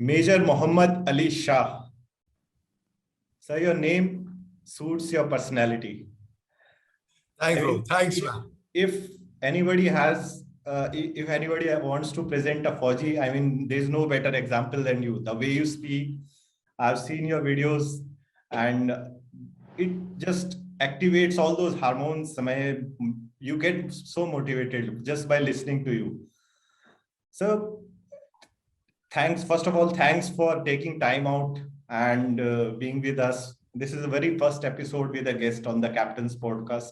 Major Muhammad Ali Shah. Sir, your name suits your personality. Thanks, bro. Thanks, man. If anybody wants to present a Fauji, I mean, there's no better example than you. The way you speak, I've seen your videos, and it just activates all those hormones. You get so motivated just by listening to you. So, first of all, thanks for taking time out and being with us. This is the very first episode with a guest on the Captain's Podcast.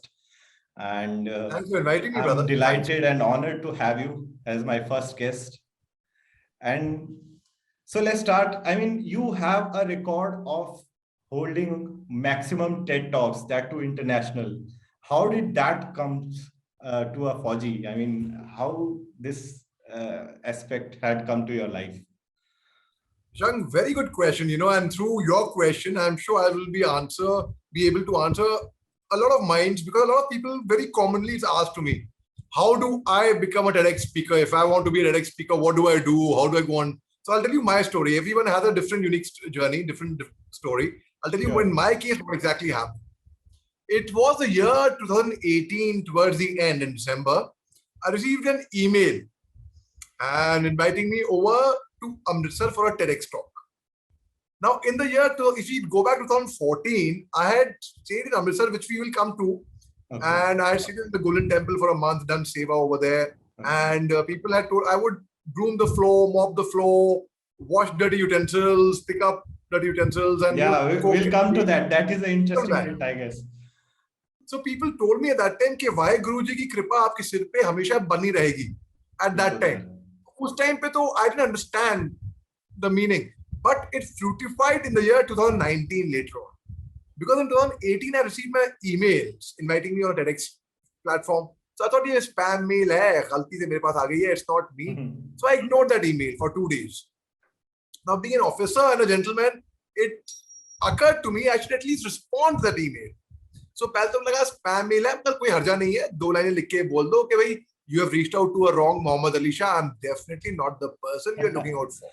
And thanks for inviting me, brother. I'm delighted and honored to have you as my first guest. And so let's start. I mean, you have a record of holding maximum TED Talks, that too international. How did that come to a Fauji? I mean, how this aspect had come to your life? Shang, very good question, and through your question, I'm sure I will be able to answer a lot of minds, because a lot of people very commonly is asked to me, how do I become a TEDx speaker? If I want to be a TEDx speaker, what do I do? How do I go on? So I'll tell you my story. Everyone has a different unique journey, different story. I'll tell you in my case what exactly happened. It was the year 2018, towards the end in December. I received an email and inviting me over to Amritsar for a TEDx talk. Now, in the year, if you go back to 2014, I had stayed in Amritsar, which we will come to. Okay. And I had stayed in the Golden Temple for a month, done seva over there. Okay. And people had told I would broom the floor, mop the floor, wash dirty utensils, pick up dirty utensils. And we'll come to that. That is an interesting bit, I guess. So people told me at that time that why Guruji ki kripa aapke sir pe hamesha bani rahegi. At that time. Us time pe to I didn't understand the meaning. But it fructified in the year 2019 later on. Because in 2018, I received my emails inviting me on a TEDx platform. So I thought, ये spam mail है, गलती से मेरे पास आ गई है, it's not me. So I ignored that email for 2 days. Now, being an officer and a gentleman, it occurred to me I should at least respond to that email. So पहले तो लगा spam mail है, पर कोई हर्जा नहीं है, 2 लाइनें लिख के बोल दो कि भाई you have reached out to a wrong Muhammad Ali Shah. I'm definitely not the person you're looking out for.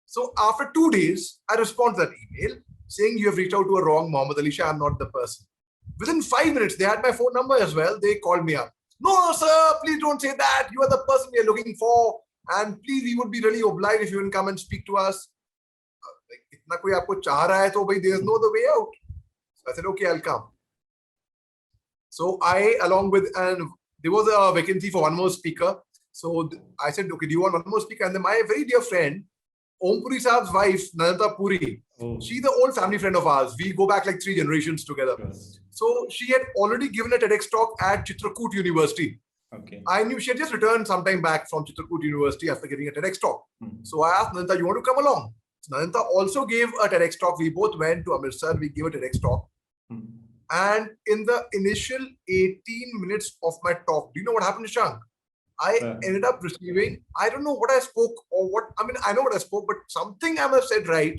So after 2 days, I respond to that email saying you have reached out to a wrong Muhammad Ali Shah. I'm not the person. Within 5 minutes, they had my phone number as well. They called me up. No, sir, please don't say that. You are the person we are looking for. And please, we would be really obliged if you can come and speak to us. Itna koi aapko chaah raha hai, to bhai, there's no other way out. So I said, okay, I'll come. So along with, and there was a vacancy for one more speaker. So I said, okay, do you want one more speaker? And then my very dear friend, Om Puri Saab's wife, Nandita Puri, she's the old family friend of ours. We go back like 3 generations together. Yes. So she had already given a TEDx talk at Chitrakoot University. Okay. I knew she had just returned sometime back from Chitrakoot University after giving a TEDx talk. So I asked Nandita, you want to come along? So Nandita also gave a TEDx talk. We both went to Amritsar. We gave a TEDx talk. And in the initial 18 minutes of my talk, do you know what happened, Shank? I ended up receiving, I don't know what I spoke or what, I mean, I know what I spoke, but something I must have said right,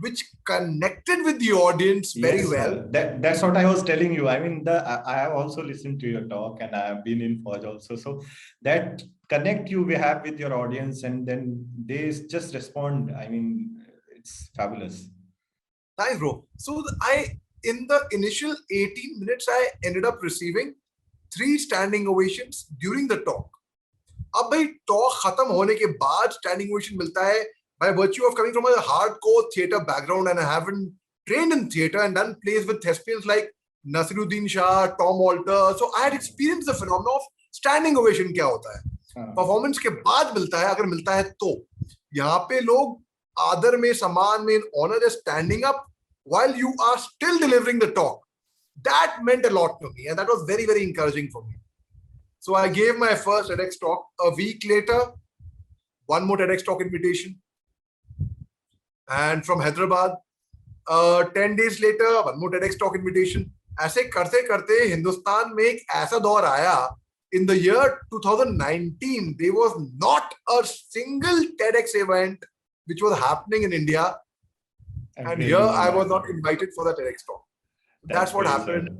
which connected with the audience very well. That's what I was telling you. I mean, I have also listened to your talk and I have been in Fauj also. So that connect you we have with your audience and then they just respond. I mean, it's fabulous. Thanks, bro. So in the initial 18 minutes, I ended up receiving 3 standing ovations during the talk. अब भाई talk खत्म होने के बाद standing ovation मिलता है by virtue of coming from a hardcore theatre background and I haven't trained in theatre and done plays with thespians like Nasiruddin Shah, Tom Walter. So I had experienced the phenomenon of standing ovation क्या होता है. Performance के बाद मिलता है, अगर मिलता है तो. यहाँ पे लोग आदर में, सम्मान में, in honor, just standing up while you are still delivering the talk. That meant a lot to me and that was very, very encouraging for me. So I gave my first TEDx talk. A week later, one more TEDx talk invitation. And from Hyderabad, 10 days later, one more TEDx talk invitation. ऐसे करते करते हिंदुस्तान में एक ऐसा दौर आया. In the year 2019, there was not a single TEDx event which was happening in India. And here I was not invited for the TEDx talk. That's what happened.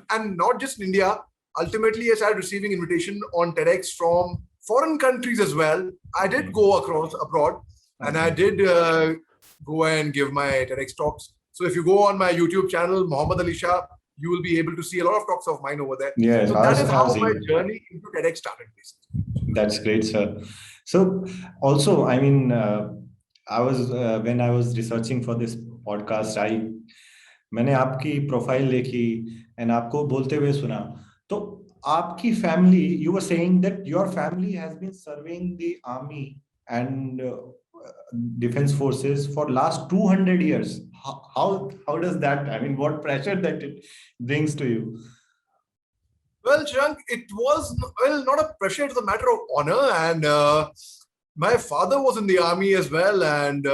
And not just in India. Ultimately, I started receiving invitation on TEDx from foreign countries as well. I did go abroad. And I did go and give my TEDx talks. So if you go on my YouTube channel, Muhammad Ali Shah, you will be able to see a lot of talks of mine over there. Yes, So that is how I've my seen. journey into TEDx started, basically. That's great, sir. So also, I mean, I was when I was researching for this podcast, मैंने आपकी profile देखी and आपको बोलते हुए सुना, तो आपकी family, you were saying that your family has been serving the army and defense forces for last 200 years. How does that, I mean, what pressure that it brings to you? Well, Chirag, it was not a pressure, it was a matter of honor. And my father was in the army as well, and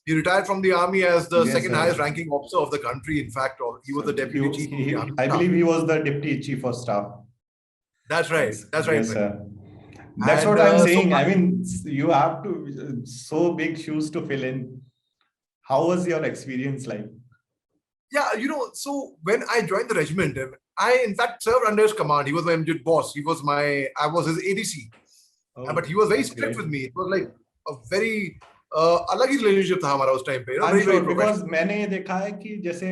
he retired from the army as the Yes, second sir. highest ranking officer of the country. In fact, or he was the deputy chief of the army. I believe he was the deputy chief of staff. That's right. That's right. Yes, sir. That's And, what I'm so saying. I mean, you have to so big shoes to fill in. How was your experience like? Yeah, so when I joined the regiment, I in fact served under his command. He was my immediate boss. I was his ADC. Oh, But he was very that's strict great. with me. It was like a very अलग ही relationship था हमारा उस time पे. I'm Very, sure, very because professional. मैंने ये देखा है कि जैसे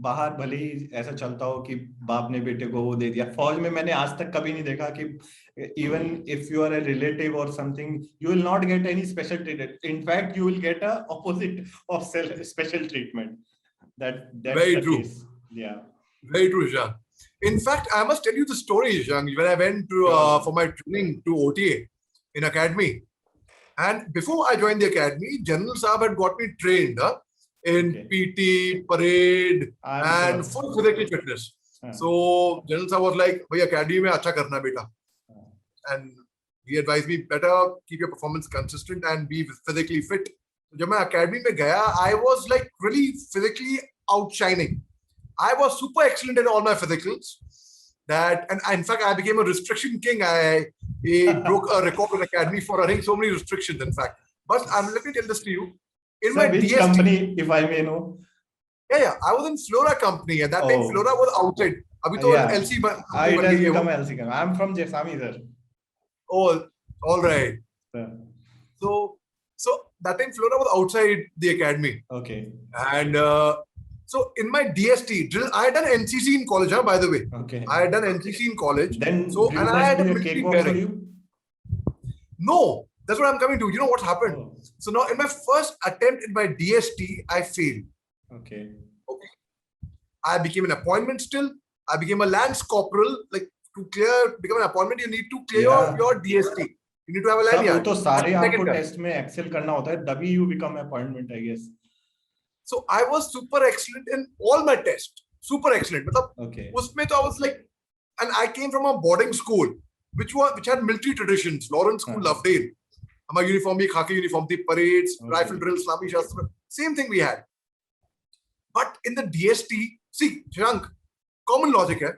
बाहर भले ही ऐसा चलता हो कि बाप ने बेटे को वो दे दिया, फौज में मैंने आज तक कभी नहीं देखा कि even if you are a relative or something, you will not get any special treatment. In fact, you will get a opposite of special treatment. That's Very the true. case. Yeah. Very true, Zhang. In fact, I must tell you the story, Zhang, when I went to for my training to OTA in academy. And before I joined the academy, General Saab had got me trained in Okay. PT, parade, I'm and sure. full physical fitness. So General Saab was like, "Bhai, academy mein acha karna beta," and he advised me, "Better keep your performance consistent and be physically fit." So when I academy mein gaya, I was like really physically outshining. I was super excellent in all my physicals. And in fact, I became a restriction king. I broke a record in academy for running so many restrictions, in fact. But let me tell this to you. In Sir, my which DST, company, if I may know? yeah, I was in Flora company. At that time, Oh. Flora was outside. Abhi to Yeah. LC It has become LC. I'm from Jaisami, sir. Oh, all right. Sir. So that time Flora was outside the academy. Okay. And so in my DST drill, I had done NCC in college, by the way. Okay. I had done NCC in college. Then and I had a military cakewalk for bearing. you? No, that's what I'm coming to. You know what happened? Oh. So now in my first attempt in my DST, I failed. Okay. I became an appointment still. I became a lance corporal. Like to become an appointment, you need to clear Yeah. your DST. You need to have a सब वो lanyard. तो सारे Second आपको time. Test में Excel करना होता है, तभी you become appointment, I guess. So I was super excellent in all my tests. Super excellent. मतलब Okay. उसमें तो I was like, and I came from a boarding school, which had military traditions. Lawrence School, Lovedale. हमारा uniform भी खाकी uniform थी, parades, rifle drills, Islami Shastra. Same thing we had. But in the DST, see, Shank, common logic hai.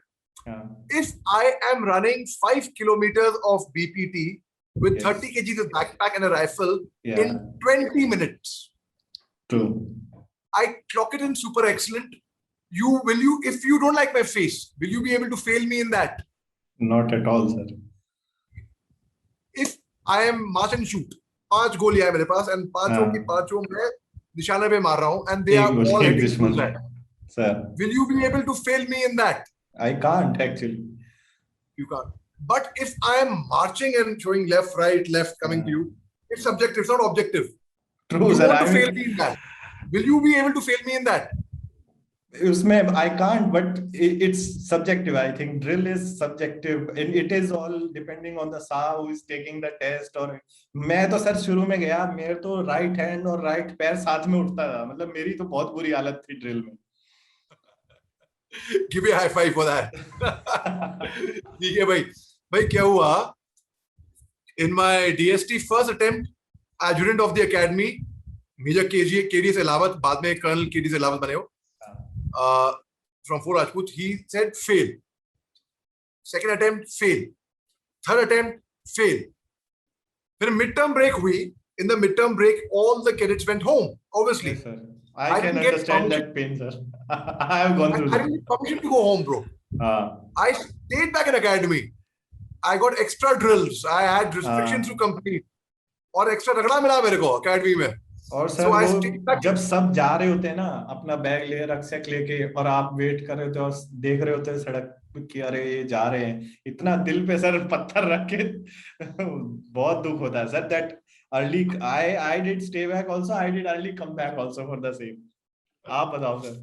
Yeah. If I am running 5 kilometers of BPT with Yes. 30 kgs of backpack and a rifle Yeah. in 20 minutes, True. I clock it in super excellent. If you don't like my face, will you be able to fail me in that? Not at all, sir. If I am march and shoot, 5 गोलियां है मेरे पास and 5 की 5 मैं निशाने पे मार रहा हूं and they are all hitting bullseye. Sir, Will you be able to fail me in that? I can't actually. You can't. But if I am marching and showing left, right, left coming to you, it's subjective, it's not objective. True, You sir. want to fail me in that? Will you be able to fail me in that? उसमें I can't, but it's subjective. I think drill is subjective, and it is all depending on the saab who is taking the test. और मैं तो sir शुरू में गया, मेरे तो right hand और right पैर साथ में उठता था, मतलब मेरी तो बहुत बुरी हालत थी drill में. Give me a high five for that. ठीक है भाई क्या हुआ? In my DST first attempt, adjutant of the academy, Major KD Selawat, बाद में Colonel KD Selawat बने हो. From Fort Rajput, he said fail. Second attempt, fail. Third attempt, fail. Then midterm break हुई. In the midterm break, all the cadets went home. Obviously, Yes, sir. I can didn't get understand that pain, sir. I have gone through I that. didn't get permission to go home, bro. I stayed back in academy. I got extra drills. I had restrictions to complete. और extra रगड़ा मिला मेरे को academy में। और sir So I वो stick back. जब सब जा रहे होते हैं ना अपना बैग ले रक्सैक लेके, और आप वेट कर रहे होते हो और देख रहे होते हैं सड़क कि अरे ये जा रहे हैं, इतना दिल पे सर पत्थर रख के बहुत दुख होता है sir. That early I did stay back also, I did early come back also for the same. आप बताओ सर।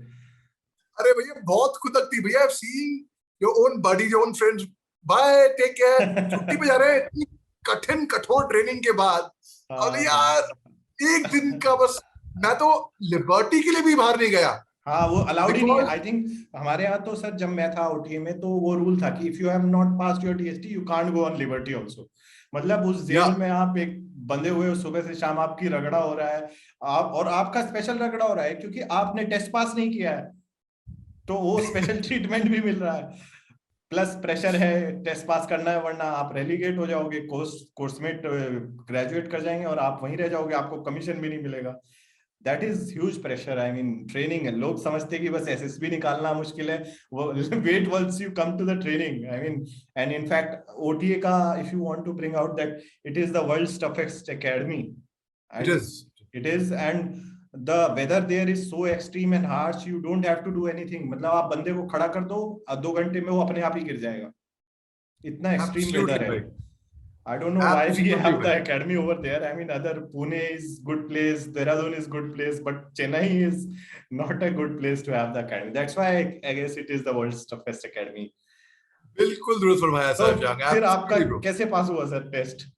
अरे भैया बहुत खुद लगती भैया, seeing your own body, your own friends, bye take care, छुट्टी पे जा रहे हैं, इतनी कठिन कठोर ट्रेनिंग के बाद, और यार एक दिन का बस, मैं तो लिबर्टी के लिए भी बाहर नहीं गया। हाँ वो अलाउड ही नहीं है Because- आई थिंक। हमारे यहाँ तो सर जब मैं था ओटीए में तो वो रूल था कि if you have not passed your TST you can't go on liberty also. मतलब उस जेल Yeah. में आप एक बंधे हुए हो, सुबह से शाम आपकी रगड़ा हो रहा है, आप और आपका स्पेशल रगड़ा हो रहा है क्योंकि आपने टेस्ट पास नहीं किया है, तो वो स्पेशल ट्रीटमेंट भी मिल रहा है। प्लस प्रेशर है, टेस्ट पास करना है वरना आप रेलीगेट हो जाओगे, कोर्स में ग्रेजुएट कर जाएंगे और आप वहीं रह जाओगे, आपको कमीशन भी नहीं मिलेगा। That is huge pressure. I mean training है, लोग समझते हैं कि बस एसएसबी निकालना मुश्किल है, वो wait once you come to the training. I mean and in fact OTA का if you want to bring out that it is the world's toughest academy. It is, and the weather there is so extreme and harsh, you don't have to do anything। मतलब आप बंदे को खड़ा कर दो 2 घंटे में वो अपने आप ही गिर जाएगा, इतना एक्सट्रीम वेदर है। I don't know why we have the academy over there. I mean, other Pune is good place, Dehradun is good place, but Chennai is not a good place to have the academy. That's why I guess it is the world's toughest academy. बिल्कुल दुरुस्त फरमाया तो sir जंग। फिर आपका कैसे पास हुआ sir test?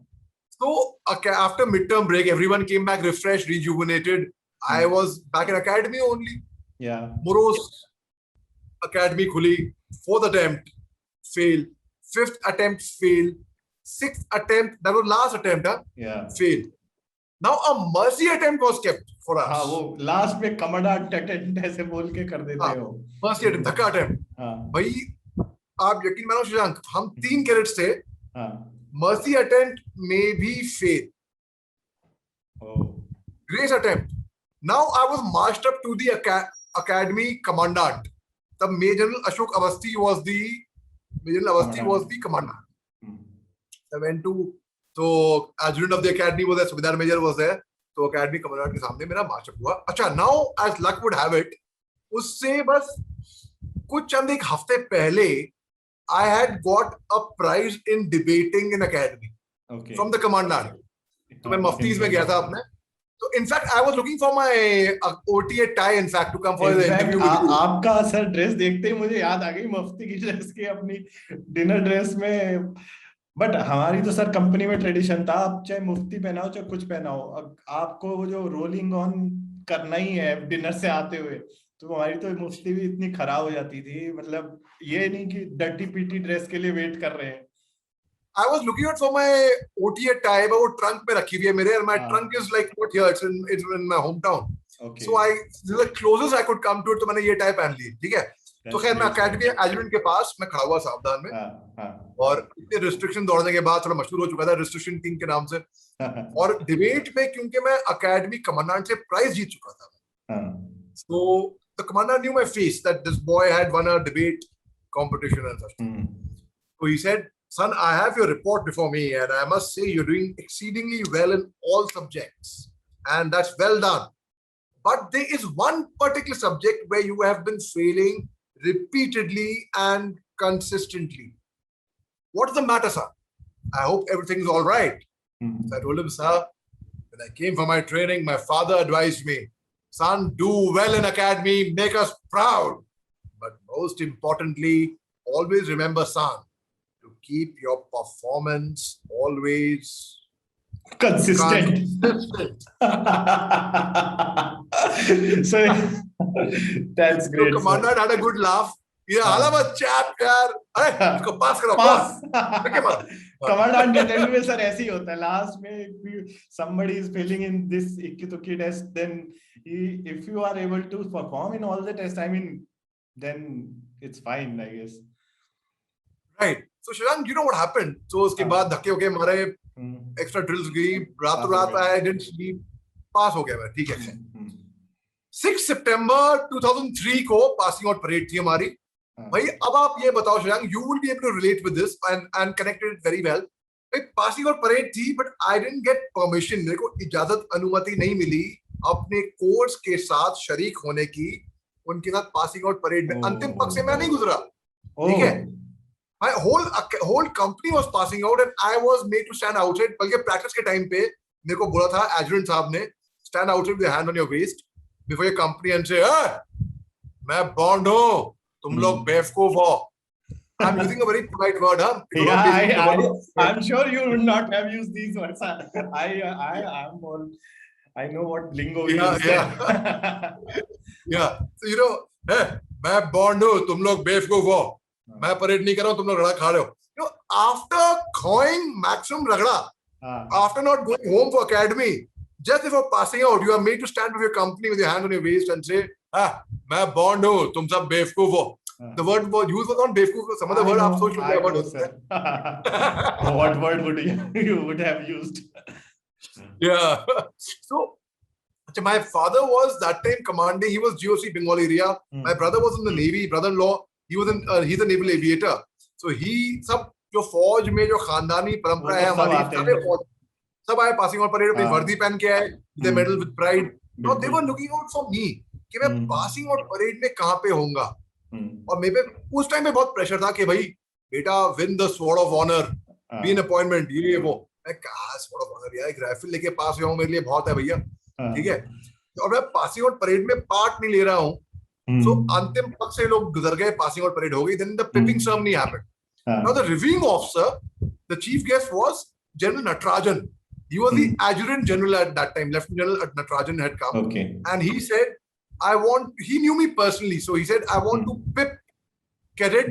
So after midterm break, everyone came back refreshed, rejuvenated. I was back in academy only. Yeah. Moros academy khuli, 4th attempt fail, 5th attempt fail, 6th attempt, that was last attempt, Yeah. fail. Now a mercy attempt was kept for us. हाँ वो last में कमड़ा attempt ऐसे बोल के कर देते हो। mercy attempt, धक्का attempt. हाँ। भाई आप यकीन मानो शशांक, हम 3 कैडेट्स थे, हाँ। mercy attempt में भी fail. Oh. Grace attempt. Now I was marched up to the academy commandant. The Major General Ashok Avasthi was the commandant. I went to, so adjutant of the academy was there, Subedar Major was there. तो academy commandant के सामने मेरा march up हुआ। अच्छा, now as luck would have it, उससे बस कुछ चंद एक हफ्ते पहले I had got a prize in debating in academy from the commandant. तो मैं मफ्तीज में गया था अपने। So in fact, I was looking for my OTA tie, in fact, to come for the interview with you. आपका sir dress देखते ही मुझे याद आ गई मफ्ती की ड्रेस की, अपनी डिनर ड्रेस में। बट हमारी तो सर कंपनी में ट्रेडिशन था, आप चाहे मुफ्ती पहनाओ चाहे कुछ पहनाओ, अब आपको वो जो रोलिंग ऑन करना ही है डिनर से आते हुए, तो हमारी तो मुफ्ती भी इतनी खराब हो जाती थी। मतलब ये नहीं कि डटी पीटी ड्रेस के लिए वेट कर रहे हैं। I was looking out for my OTA tie, but वो trunk में रखी हुई है मेरे, and my trunk is like not here, it's in my hometown. Okay. So this is the closest I could come to it, तो मैंने ये tie पहन ली, ठीक है। तो खैर मैं academy adjutant के पास मैं खड़ा हुआ सावधान में, और इतने restriction दौड़ने के बाद थोड़ा मशहूर हो चुका था restriction king के नाम से, और debate में क्योंकि मैं academy commandant से prize जीत चुका था, so the commandant knew my face that this boy had won a debate competition and such. So he said, son, I have your report before me, and I must say you're doing exceedingly well in all subjects, and that's well done. But there is one particular subject where you have been failing repeatedly and consistently. What is the matter, sir? I hope everything is all right. So I told him, sir, when I came for my training, my father advised me, son, do well in academy, make us proud. But most importantly, always remember, son, to keep your performance always consistent. So that's great. The commandant had a good laugh. Yeah, hala chap, yaar. अरे इसको पास करो, पास। Commandant के test में sir ऐसे ही होता है, last में somebody is failing in this इक्की दुक्की test, then if you are able to perform in all the tests, I mean, then it's fine, I guess. Right. So Shashank, you know what happened? So उसके बाद धक्के हो गए हमारे, extra drills गई, रात I didn't sleep, पास हो गया मैं, ठीक है। 6 September 2003 को passing out parade थी हमारी। भाई अब आप ये बताओ Shashank, you will be able to relate with this and connect it very well. Passing out parade थी, but I didn't get permission, मेरे को इजाजत अनुमति नहीं मिली अपने कोर्स के साथ शरीक होने की, उनके साथ पासिंग आउट परेड में अंतिम पक्ष से मैं नहीं गुजरा, ठीक है। My whole company was passing out and I was made to stand outside. बल्कि प्रैक्टिस के टाइम पे मेरे को बोला था एडजुटेंट साहब ने, stand outside with your hand on your waist before your company and say, मैं बॉन्ड हूँ, तुम लोग बेवकूफ हो. I'm using a very polite word, huh? I'm sure you would not have used these words. I know what lingo you use. Yeah. So मैं bond हूँ, तुम लोग बेवकूफ हो, मैं परेड नहीं कर रहा हूँ, तुम लोग रगड़ा खा रहे हो. After khawing maximum ragda, after not going home for academy, just before passing out, you are made to stand with your company with your hand on your waist and say, मैं बॉन्ड हूँ, तुम सब बेवकूफ हो. The word used was not बेवकूफ, some other word आप सोच लो क्या word होता है. What word would you would have used? Yeah. So my father was that time commanding, he was GOC Bengal area. My brother was in the Navy, brother-in-law, he's a naval aviator. So he सब जो फौज में जो खानदानी परंपरा है हमारी, सब आए पासिंग आउट परेड, अपनी वर्दी पहन के आए, the medal with pride. Now they were looking out for me कि मैं पासिंग आउट परेड में कहाँ पे होऊंगा. और मेरे पे उस टाइम पे बहुत प्रेशर था कि भाई बेटा win the sword of honour, be an appointment, ये वो. मैं कहा स्वॉर्ड ऑफ ऑनर यार, एक राइफल लेके पास हुआ हूं, मेरे लिए बहुत है भैया, ठीक है. और मैं पासिंग आउट परेड में पार्ट नहीं ले रहा हूँ. सो अंतिम पक्ष से लोग गुजर गए, पासिंग आउट परेड हो गई, then the piping ceremony happened. Now the reviewing officer, the chief guest was General Natarajan. He was the adjutant general at that time. Lieutenant General Natarajan had come, and he said, he knew me personally, so he said, I want to pip cadet,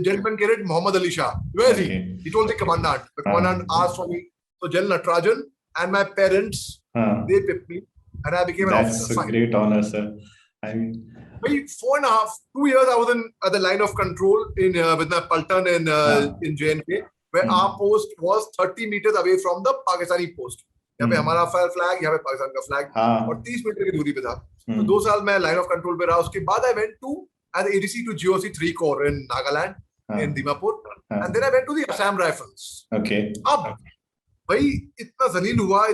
gentleman cadet Muhammad Ali Shah. Where is he? He told the commandant. The commandant asked for me. So General Natarajan and my parents, they pipped me, and I became an officer. That's a great honor, sir. I mean, 2 years I was at the line of control with my Paltan in JNK, where our post was 30 meters away from the Pakistani post. यहाँ पे हमारा flag, यहाँ पे पाकिस्तान का flag, और 30 metre की दूरी पे था. तो 2 साल मैं लाइन ऑफ कंट्रोल पे रहा. उसके बाद I went to as ADC to GOC 3 Corps in Nagaland, in Dimapur, and then I went to the Assam Rifles. अब भाई इतना जलील हुआ,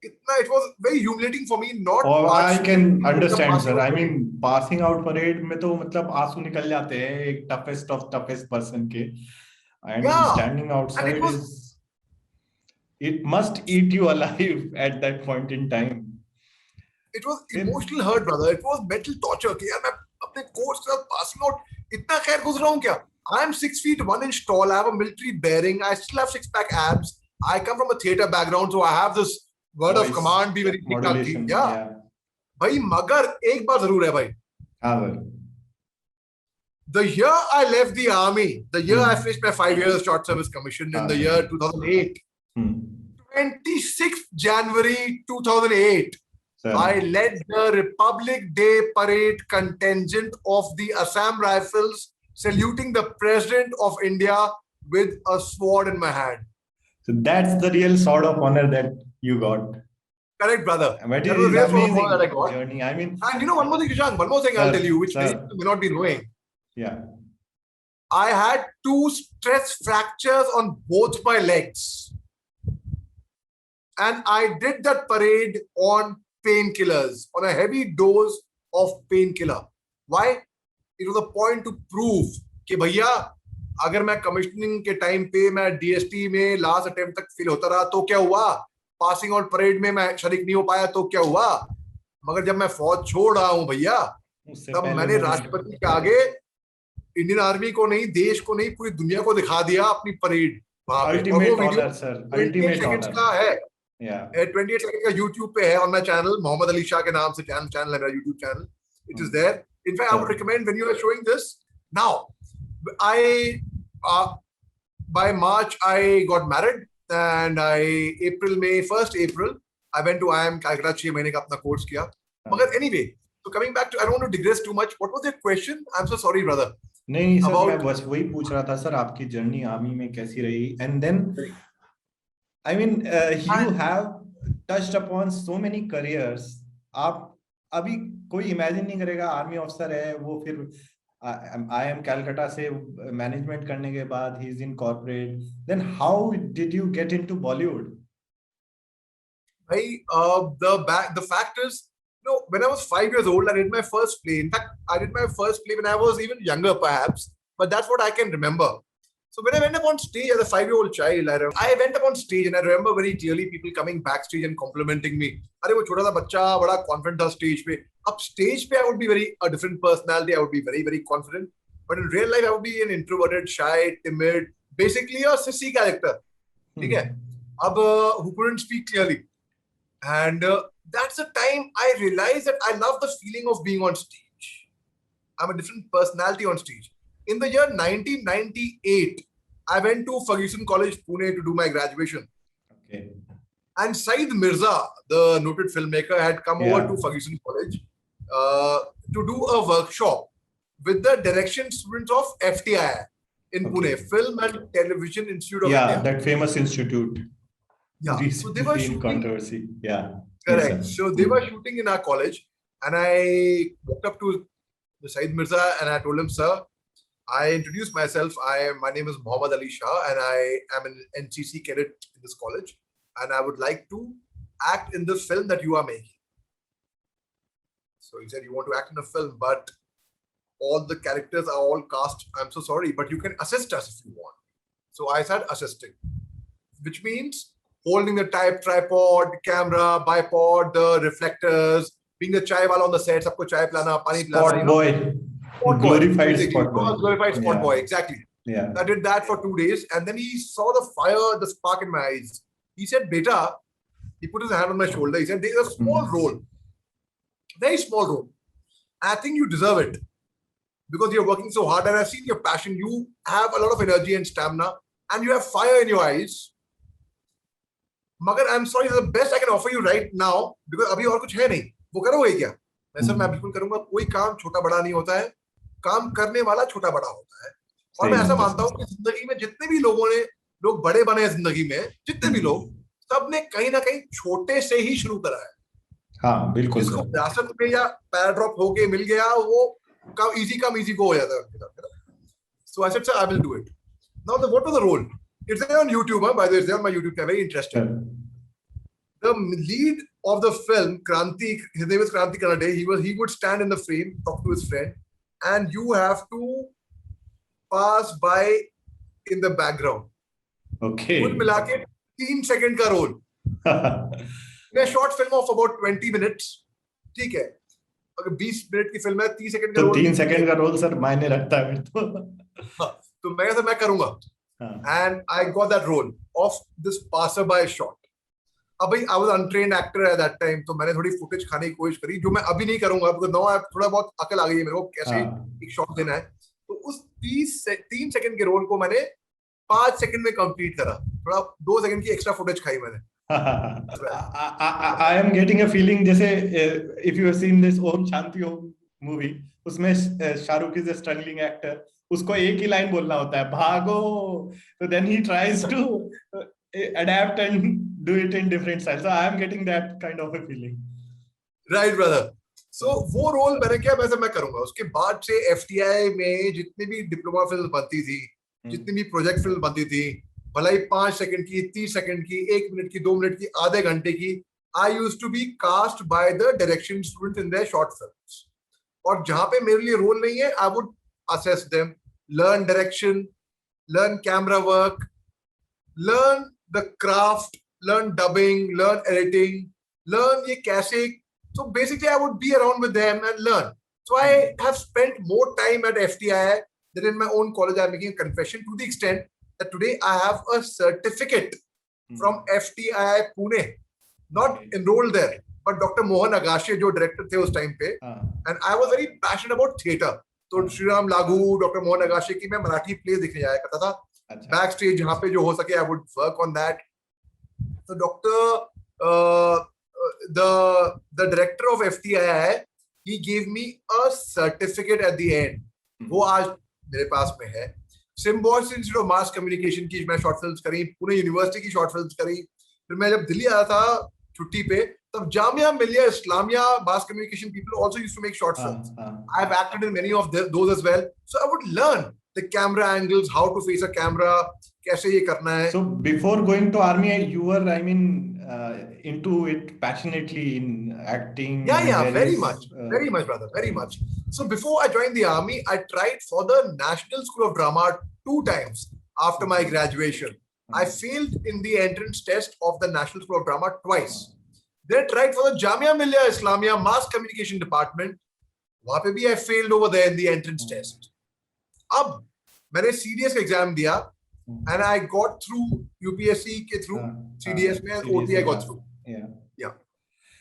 it was very humiliating for me. Not I can understand, sir. I mean, passing out parade में तो मतलब आंसू निकल जाते हैं एक toughest of toughest person के, and standing outside it must eat you alive at that point in time. It was emotional hurt, brother. It was mental torture कि यार मैं अपने कोर्स के साथ passing out इतना खैर गुजरा हूँ क्या? I am 6 feet 1 inch tall. I have a military bearing. I still have 6-pack abs. I come from a theater background, so I have this word of command भी मेरी ठीक ठाक थी. भाई मगर एक बात जरूर है भाई. The year I left the army, the year I finished my 5 years short service commission in the year 2008, 26th January 2008, I led the Republic Day parade contingent of the Assam Rifles, saluting the President of India with a sword in my hand. So that's the real sword of honor that you got. Correct, brother. That was the real sword of honor that I got. Journey. I mean, and you know one more thing, Kishan, one more thing I'll tell you, which you may not be knowing. Yeah. I had 2 stress fractures on both my legs. And I did that parade on painkillers, on a heavy dose of painkiller. Why? It was a point to prove कि भैया अगर मैं commissioning के time पे मैं DST में last attempt तक fail होता रहा तो क्या हुआ, पासिंग आउट परेड में मैं शरीक नहीं हो पाया तो क्या हुआ, मगर जब मैं फौज छोड़ रहा हूं भैया, तब मैंने राष्ट्रपति के आगे इंडियन आर्मी को नहीं, देश को नहीं, पूरी दुनिया को दिखा दिया अपनी parade. Ultimate honour sir, ultimate honour का है. 28 सेकंड का YouTube पे है, on my channel Mohammad Ali Shah के नाम से चैनल है मेरा, YouTube channel. It is there. In fact, I would recommend when you are showing this. Now, by March I got married, and first April I went to IIM Calcutta. 6 महीने का अपना course किया. मगर anyway, so coming back to, I don't want to digress too much. What was your question? I'm so sorry, brother. नहीं sir, मैं बस वही पूछ रहा था सर, आपकी जर्नी आर्मी में कैसी रही? And then I mean, you have touched upon so many careers. आप अभी कोई इमेजिन नहीं करेगा आर्मी ऑफिसर है वो, फिर I am Calcutta से management करने के बाद he is in corporate. Then how did you get into Bollywood? The fact is, when I was 5 years old, I did my first play. In fact, I did my first play when I was even younger, perhaps. But that's what I can remember. So when I went up on stage as a 5-year-old child, I went up on stage and I remember very clearly people coming backstage and complimenting me. अरे वो छोटा सा बच्चा बड़ा confident था stage पे. Up stage पे I would be a different personality. I would be very, very confident. But in real life, I would be an introverted, shy, timid, basically a sissy character. ठीक है? अब who couldn't speak clearly. And that's the time I realized that I love the feeling of being on stage. I'm a different personality on stage. In the year 1998, I went to Ferguson College, Pune to do my graduation. Okay. And Saeed Mirza, the noted filmmaker, had come over to Ferguson College to do a workshop with the direction students of FTI in Pune, Film and Television Institute of India. Yeah, that famous institute. Yeah, so they were shooting. Controversy. Yeah. Correct. Yes, so they were shooting in our college, and I walked up to the Saeed Mirza and I told him, sir, I introduced myself. My name is Muhammad Ali Shah, and I am an NCC cadet in this college, and I would like to act in the film that you are making. So he said, you want to act in a film, but all the characters are all cast. I'm so sorry, but you can assist us if you want. So I started assisting, which means holding the tripod, camera, bipod, the reflectors, being the chai wala on the set, sabko chai pilana, pani pilana. Spot boy. Glorified spot boy. Glorified spot boy, exactly. Yeah. I did that for 2 days, and then he saw the fire, the spark in my eyes. He said, Beta, he put his hand on my shoulder. He said, there's a small role, very small role. I think you deserve it because you're working so hard, and I've seen your passion. You have a lot of energy and stamina, and you have fire in your eyes. मगर I'm sorry, the best I can offer you right now because अभी और कुछ है नहीं. वो करोगे क्या? मैं बिल्कुल करूंगा. कोई काम छोटा बड़ा नहीं होता है. काम करने वाला छोटा बड़ा होता है. और मैं ऐसा मानता हूँ कि जिंदगी में जितने भी लोग बड़े बने हैं जिंदगी में, जितने भी लोग, सबने कहीं ना कहीं छोटे से ही शुरू करा है. हाँ, बिल्कुल. जिसको विरासत में या पैराड्रॉप होके मिल गया, वो कम इजी गो हो जाता है. So I said, sir, I will do it. Now, what was the role? It's there on YouTube, by the way, it's there on my YouTube channel. Very interesting. The lead of the film, Kranti, his name is Kranti Kanade. He would stand in the frame, talk to his friend, and you have to pass by in the background. Okay. कुल मिला के 3 second का role. A short film of about 20 minutes. ठीक है. अगर 20 minute की film है, 30 second का रोल. 3 सेकंड का रोल सर मायने रखता है तो मैं करूंगा. And I got that role of this passerby shot. अब भाई I was an untrained actor at that time, तो मैंने थोड़ी फुटेज खाने की कोशिश करी, जो मैं अभी नहीं करूंगा because now थोड़ा बहुत अकल आ गई है मेरे को कैसे एक शॉट देना है. तो उस 3 सेकंड के रोल को मैंने 5 सेकंड में कंप्लीट करा. थोड़ा 2 सेकंड की एक्स्ट्रा फुटेज खाई मैंने. I am getting a feeling जैसे if you have seen this Om Shanti Om movie, उसमें Shahrukh is a struggling actor. उसको एक ही लाइन बोलना होता है, भागो. So then he tries to adapt and do it in different styles. So I am getting that kind of a feeling. Right, brother. So वो role मैंने किया, वैसे मैं करूंगा. उसके बाद से FTI में जितनी भी डिप्लोमा फिल्म बनती थी, जितनी भी प्रोजेक्ट फिल्म बनती थी, भले ही 5 सेकंड की, 30 सेकंड की, 1 मिनट की, 2 मिनट की, आधे घंटे की, I used to be cast by the direction students in their short films. और जहां पे मेरे लिए रोल नहीं है, I would assess them, learn direction, learn camera work, learn the craft, learn dubbing, learn editing, learn ये कैसे. So basically I would be around with them and learn. So I have spent more time at FTI than in my own college. I'm making a confession to the extent that today I have a certificate from FTI Pune, not enrolled there, but Dr. Mohan Agashe जो director थे उस time पे, and I was very passionate about theatre. तो श्री राम लागू, doctor Mohan Agashe की मैं Marathi play देखने जाया करता था. बैक स्टेज जहाँ पे जो हो सके, I would work on that. तो doctor the director of FTI, he gave me a certificate at the end. वो आज मेरे पास में है. Symbols Institute of Mass Communication की मैं शॉर्ट फिल्म्स करी, पुणे यूनिवर्सिटी की शॉर्ट फिल्म्स करी. फिर मैं जब दिल्ली आया था छुट्टी पे, The Jamia Millia Islamia mass communication people also used to make short films. I've acted in many of those as well. So I would learn the camera angles, how to face a camera, kaise ye karna hai. So before going to army, you were, I mean, into it passionately in acting. Yeah, very much, brother, very much. So before I joined the army, I tried for the National School of Drama 2 times after my graduation. I failed in the entrance test of the National School of Drama twice. Then I tried for the Jamia Millia Islamia Mass Communication Department. वहाँ पे भी I failed over there in the entrance test. अब मैंने CDS का exam दिया and I got through UPSC के through CDS में OT I got through. Yeah.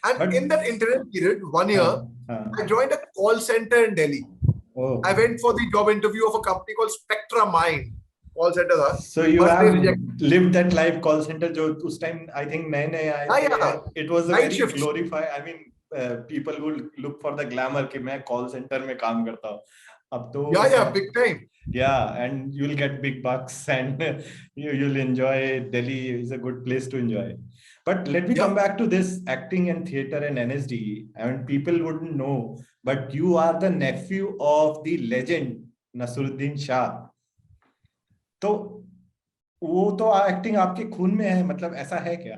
And but, in that interim period, 1 year, I joined a call center in Delhi. Oh. I went for the job interview of a company called Spectra Mind. Call center था. So you have lived that life call center जो उस time I think नए आए थे. It was a very glorified. I mean, people would look for the glamour कि मैं call center में काम करता हूँ. अब तो yeah, big time. Yeah, and you'll get big bucks and you'll enjoy. Delhi is a good place to enjoy. But let me come back to this acting and theater and NSD. I mean, people wouldn't know, but you are the nephew of the legend Naseeruddin Shah. तो वो तो acting आपके खून में है, मतलब ऐसा है क्या?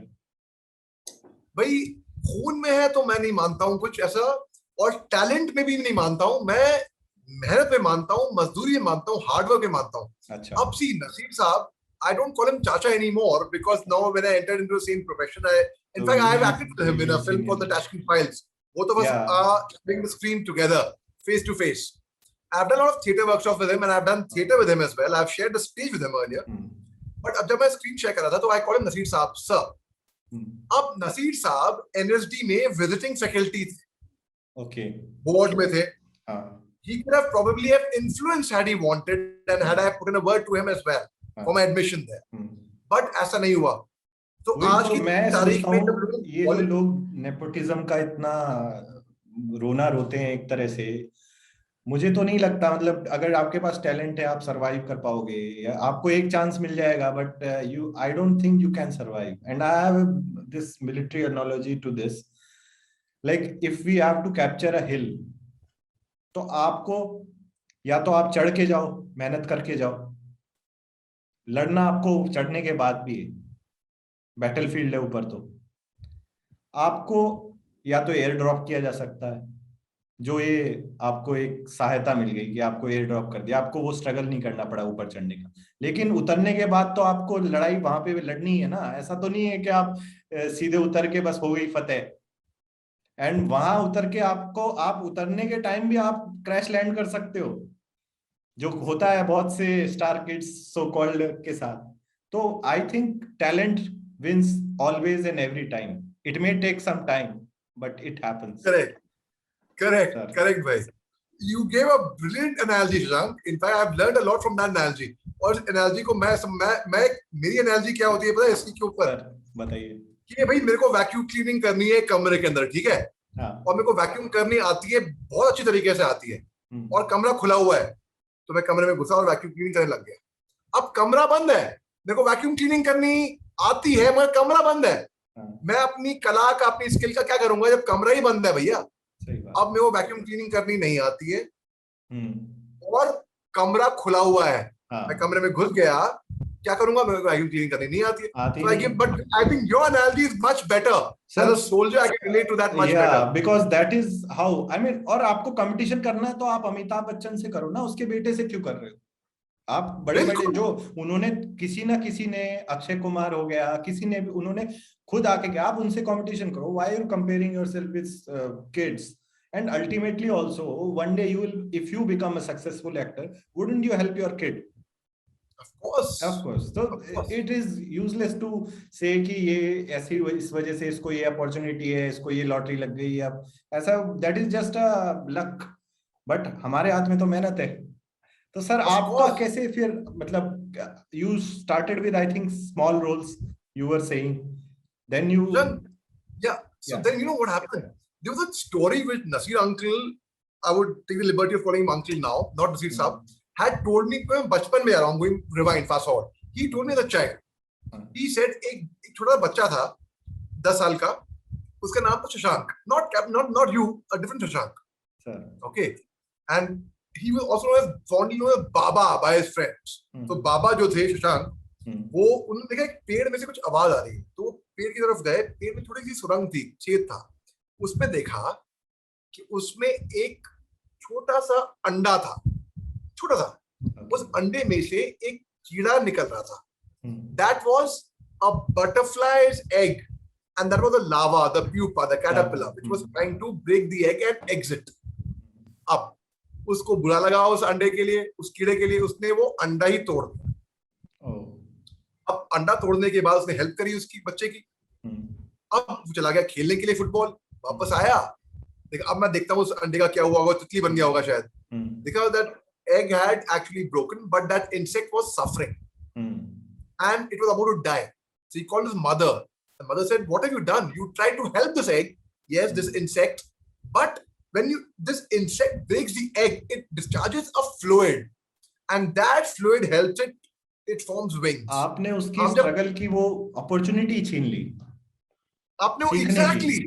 भाई खून में है तो मैं नहीं मानता हूँ कुछ ऐसा, और टैलेंट में भी नहीं मानता हूँ मैं, मेहनत पे मानता हूँ, मजदूरी में मानता हूँ, हार्डवर्क में मानता हूँ. अच्छा. अब सी नसीर साहब, I don't call him Chacha anymore because now when I entered into the same profession, in fact I have acted with him in a film called The Tashkent Files. Both of us are doing the screen together, face to face. I've done a lot of theatre workshops with him and I've done theatre with him as well. I've shared the stage with him earlier. But अब जब मैं screen share कर रहा था तो I call him Naseer साहब sir. अब Naseer साहब NSD में visiting faculty थे. Okay. Board में थे. He could have probably have influenced had he wanted and had I put in a word to him as well for my admission there. But ऐसा नहीं हुआ. तो आज की तारीख में ये जो लोग नेपोटिज्म का इतना रोना रोते हैं एक तरह से, मुझे तो नहीं लगता, मतलब अगर आपके पास टैलेंट है आप सरवाइव कर पाओगे, या आपको एक चांस मिल जाएगा, but I don't think you can survive. And I have this military analogy to this, like if we have to capture a hill, तो आपको या तो आप चढ़ के जाओ, मेहनत करके जाओ, लड़ना आपको चढ़ने के बाद भी है, बैटलफील्ड है ऊपर, तो आपको या तो एयर ड्रॉप किया जा सकता है, जो ये आपको एक सहायता मिल गई कि आपको एयर ड्रॉप कर दिया, आपको वो स्ट्रगल नहीं करना पड़ा ऊपर चढ़ने का. लेकिन उतरने के बाद तो आपको लड़ाई वहां पे लड़नी है ना. ऐसा तो नहीं है कि आप सीधे उतर के बस हो गई फतेह. एंड वहां उतर के आपको, आप उतरने के टाइम भी आप क्रैश लैंड कर सकते हो, जो होता है बहुत से स्टार किड्स सो कॉल्ड के साथ. तो I think talent wins always and every time. It may take some time but it happens. Correct, bhai. You gave a brilliant analogy, Shashank. In fact, I've learned a lot from that analogy. और analogy को मैं मेरी analogy क्या होती है पता है इसकी के ऊपर? बताइए. कि भाई मेरे को वैक्यूम क्लीनिंग करनी है कमरे के अंदर, ठीक है? और मेरे को वैक्यूम करनी आती है, बहुत अच्छी तरीके से आती है, और कमरा खुला हुआ है, तो मैं कमरे में घुसा और वैक्यूम क्लीनिंग करने लग गया. अब कमरा बंद है, मेरे को वैक्यूम क्लीनिंग करनी आती है मगर कमरा बंद है. मैं अपनी कला का, अपनी स्किल का क्या करूंगा जब कमरा ही बंद है भैया? अब मेरे को वैक्यूम क्लीनिंग करनी नहीं आती है और कमरा खुला हुआ है, मैं कमरे में घुस गया, क्या करूंगा? मेरे को वैक्यूम क्लीनिंग करनी नहीं आती है. But I think your analogy is much better. As a soldier, I can relate to that much better. Because that is how, I mean, और आपको कंपटीशन करना है तो आप अमिताभ बच्चन से करो ना, उसके बेटे से क्यों कर रहे हो? आप बड़े बड़े जो उन्होंने, किसी ना किसी ने, अक्षय कुमार हो गया, किसी ने, उन्होंने खुद आके क्या, आप उनसे कंपटीशन करो. Why are you comparing yourself with kids? And ultimately also one day you will, if you become a successful actor, wouldn't you help your kid? Of course. So it is useless to say कि ये ऐसी, इस वजह से इसको ये opportunity है, इसको ये लॉटरी लग गई है, ऐसा, that is just a luck. But हमारे हाथ में तो मेहनत है. तो सर आपका कैसे फिर, मतलब you started with I think small roles, you were saying, then you then you know what happened? There was a story which Naseer uncle, I would take the liberty of calling him uncle now, not Naseer Saab, had told me when बचपन में आ रहा हूँ, going rewind, fast forward. He told me as a child. He said एक छोटा बच्चा था 10 साल का, उसका नाम था Shashank, not you, a different Shashank. Sir. Okay, and he was also fondly known as Baba by his friends. तो बाबा जो थे शशांक, वो उन्होंने देखा एक पेड़ में से कुछ आवाज आ रही है, तो पेड़ की तरफ गए, पेड़ में थोड़ी सी सुरंग थी, छेद था, उसमें देखा कि उसमें एक छोटा सा अंडा था, छोटा सा, उस अंडे में से एक कीड़ा निकल रहा था. That was a butterfly's egg, and that was the larva, the pupa, the caterpillar, which was trying to break the egg and exit. अब उसको बुरा लगा उस अंडे के लिए, उस कीड़े के लिए, उसने वो अंडा ही तोड़ दिया. अब अंडा तोड़ने के बाद उसने हेल्प करी उसकी बच्चे की. अब वो चला गया खेलने के लिए फुटबॉल, वापस आया, देखा अब मैं देखता हूँ उस अंडे का क्या हुआ होगा, तितली बन गया होगा शायद. देखा that egg had actually broken, but that insect was suffering and it was about to die. So he called his mother. The mother said, "What have you done? You tried to help this egg, yes, this insect, but when this insect breaks the egg, it discharges a fluid, and that fluid helps it forms wings." आपने उसकी struggle की वो opportunity छीन ली. आपने exactly,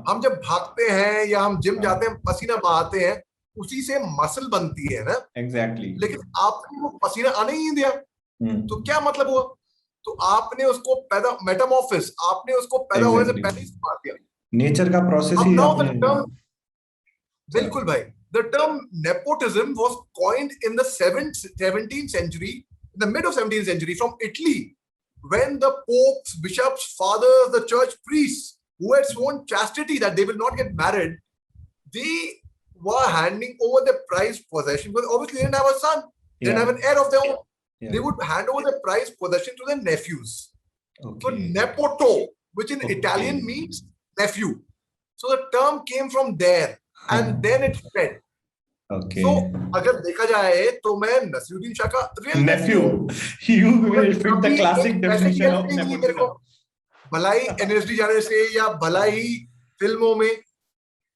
हम जब भागते हैं या हम जिम जाते हैं, पसीना बहाते हैं, उसी से मसल बनती है ना. एग्जैक्टली. लेकिन आपने वो पसीना आने ही नहीं दिया, तो क्या मतलब हुआ? तो आपने उसको पैदा, मेटामॉर्फिस, आपने उसको पैदा होने से पहले ही मार दिया. नेचर का प्रोसेस ही आपने. बिल्कुल भाई. The term nepotism was coined in the 17th century, in the mid of 17th century, from Italy, when the popes, bishops, fathers, the church priests who had sworn chastity that they will not get married, they were handing over their prized possession, because obviously they didn't have a son, they didn't have an heir of their own. They would hand over their prized possession to their nephews. So nepoto, which in Italian means nephew. So the term came from there, and then it spread. So अगर देखा जाए तो मैं नसीरुद्दीन शाह का real nephew. You will fit the classic definition of nepotism. भलाई NSD जाने से, या भलाई फिल्मों में,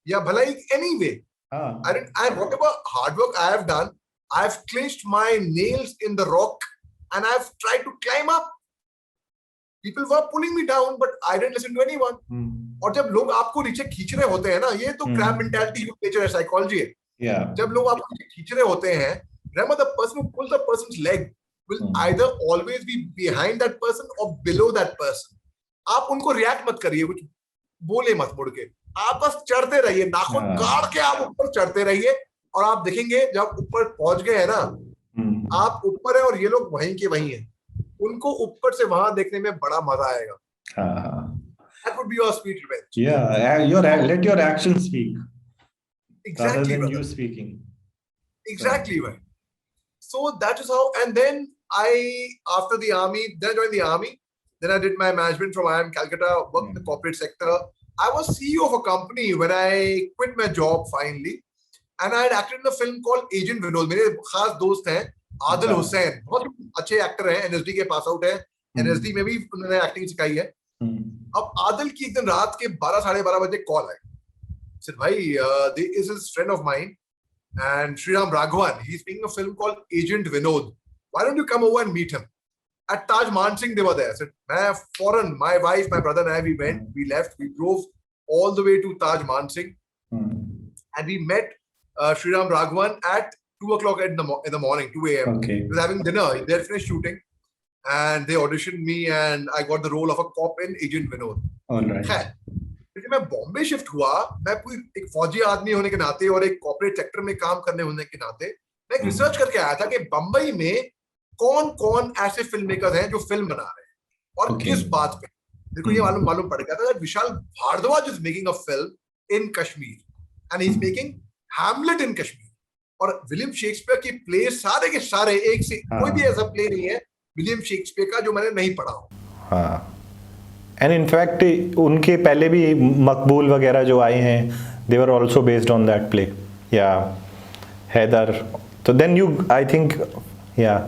या भलाई anyway. And whatever hard work I have done, I've clinched my nails in the rock and I've tried to climb up. People were pulling me down, but I didn't listen to anyone. और जब लोग आपको नीचे खींच रहे होते हैं ना, ये तो crab mentality, nature है, psychology है. जब लोग आपको नीचे खींच रहे होते हैं, remember the person who pulls the person's leg will either always be behind that person or below that person. आप उनको react मत करिए, कुछ बोले मत मुड़ के, आप बस चढ़ते रहिए, नाखून गाड़ के आप ऊपर चढ़ते रहिए, और आप देखेंगे जब ऊपर पहुंच गए हैं ना, आप ऊपर है और ये लोग वहीं के वहीं हैं, उनको ऊपर से वहां देखने में बड़ा मजा आएगा. That would be your sweet revenge. Yeah, let your actions speak. Exactly, rather than brother. You speaking. Exactly right. So that is how. And then after the army, then I joined the army. Then I did my management from IIM Calcutta, worked in the corporate sector. I was CEO of a company when I quit my job finally. And I had acted in a film called Agent Vinod. मेरे खास दोस्त हैं आदिल हुसैन, बहुत अच्छे actor हैं, NSD के pass out है, NSD में भी उन्होंने एक्टिंग सिखाई है. अब आदिल की एक दिन रात के 12 साढ़े 12 बजे कॉल आई. Said, भाई, there is this friend of mine and Sriram Raghavan, he's making a film called Agent Vinod. Why don't you come over and meet him? At Taj Mansingh they were there. I said, मैं foreign, my wife, my brother and I, we went, we left, we drove all the way to Taj Mansingh, and we met Sriram Raghavan at 2 o'clock in the morning, 2 a.m. He was having dinner. They had finished shooting, and they auditioned me, and I got the role of a cop in Agent Vinod. All right. लेकिन मैं Bombay shift हुआ, मैं पूरी एक फौजी आदमी होने के नाते और एक कॉर्पोरेट सेक्टर में काम करने होने के नाते मैं एक रिसर्च करके आया था कि बम्बई में कौन-कौन ऐसे फिल्म मेकर्स हैं जो फिल्म बना रहे हैं और किस बात पे. मेरे को ये मालूम पड़ गया था that Vishal Bhardwaj is making a film in Kashmir and he's making Hamlet in Kashmir. और विलियम शेक्सपियर की प्ले सारे के सारे एक से कोई भी ऐसा प्ले नहीं है विलियम शेक्सपियर का जो मैंने नहीं पढ़ा हो. हाँ. And in fact उनके पहले भी मकबूल वगैरह जो आए हैं they were also based on that play. Yeah, Haider. तो then you, I think, yeah.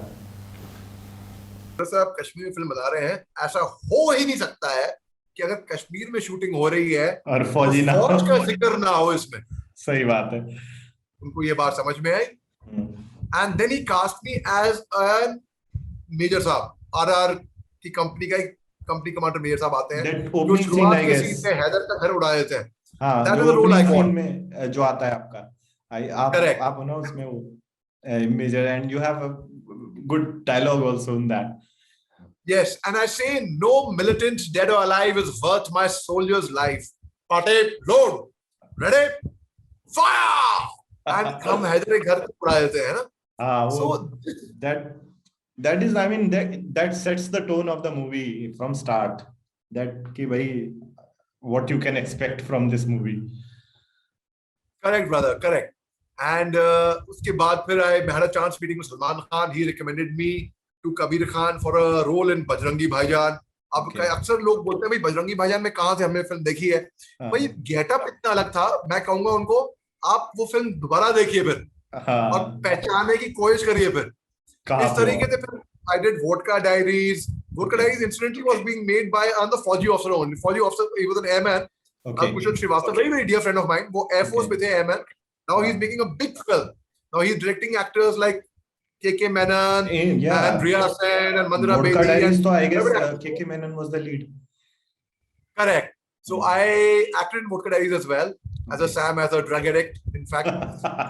आप कश्मीर में फिल्म बना रहे हैं, ऐसा हो ही नहीं सकता है कि अगर कश्मीर में शूटिंग हो रही है और फौजी ना, फौज का जिक्र ना हो इसमें. सही बात है. उनको ये बात समझ में आई. And then he cast me as a major sahab, RR की कंपनी का एक कंपनी कमांडर मेजर साहब आते हैं That जो opening scene, शुरुआत I के guess. सीन में हैदर का घर उड़ा देते हैं. हाँ, That जो is the role I opening scene want. में जो आता है आपका, Correct. आप हो ना उसमें वो major, and you have a good dialogue also in that. Yes, and I say no militant dead or alive is worth my soldier's life. Party, load, ready, fire! And हम हैदर के घर को उड़ा देते हैं ना. हाँ, वो So that is, I mean, that sets the tone of the movie from start. That कि भाई what you can expect from this movie. correct, brother, correct. And उसके बाद फिर I had a chance meeting with Salman Khan. He recommended me to Kabir Khan for a role in Bajrangi Bhaijaan. अब Okay. अक्सर लोग बोलते हैं भाई बजरंगी भाईजान में कहाँ से हमने फिल्म देखी है. हाँ, भाई गेटअप इतना अलग था. मैं कहूंगा उनको आप वो फिल्म दोबारा देखिए फिर और हाँ, पहचानने की कोशिश करिए फिर. कहाँ इस तरीके से फिर I did Vodka Diaries. Vodka Okay. Diaries incidentally was being made by another Fauji officer only. Fauji officer, he was an airman. Okay. Bhushan Srivastava, very very dear friend of mine. वो Air Force Okay. में थे airman. Now he's making a big film. Now he's directing actors like K.K. Menon Yeah. and Riya Sen and Mandira Vodka Bedi. Diaries And तो I guess everybody- K.K. Menon was the lead. correct. So I acted in Vodka Diaries as well as a Sam, as a drug addict. In fact,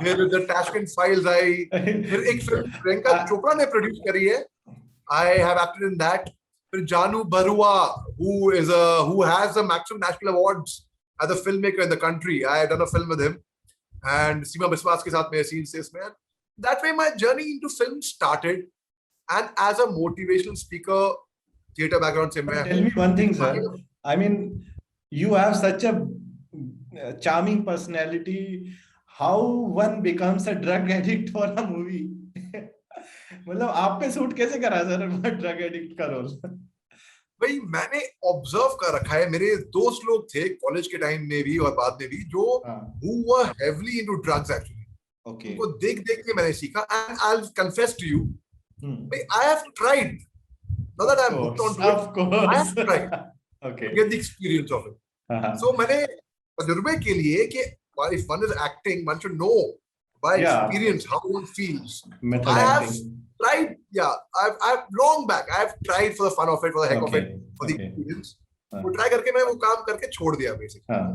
here is the Tashkent Files. फिर एक film Priyanka Chopra ने produce करी है. I have acted in that. फिर Janu Barua, who has the maximum national awards as a filmmaker in the country. I have done a film with him, and Seema Biswas के साथ मेरे scenes थे इसमें. That way my journey into film started, and as a motivational speaker, theatre background से मैं Tell me one thing, sir. I mean, you have such a charming personality. How one becomes a drug addict for a movie? मतलब आप पे suit कैसे करा sir drug addict का role? भाई मैंने ऑब्जर्व कर रखा है. मेरे दोस्त लोग थे कॉलेज के टाइम में भी और बाद में भी जो who were heavily into drugs actually. Okay. उनको देख देख के मैंने सीखा. And I'll confess to you, I have tried. Not that I'm hooked on to it. Of course. I have tried Okay. to get the experience of it. So मैंने तजुर्बे के लिए कि if one is acting, one should know by experience how one feels. Method I have acting. tried, yeah. I've long back. I've tried for the fun of it, for the heck of Okay. it, for the Okay. experience. हाँ. वो try करके मैं वो काम करके छोड़ दिया basically. हाँ.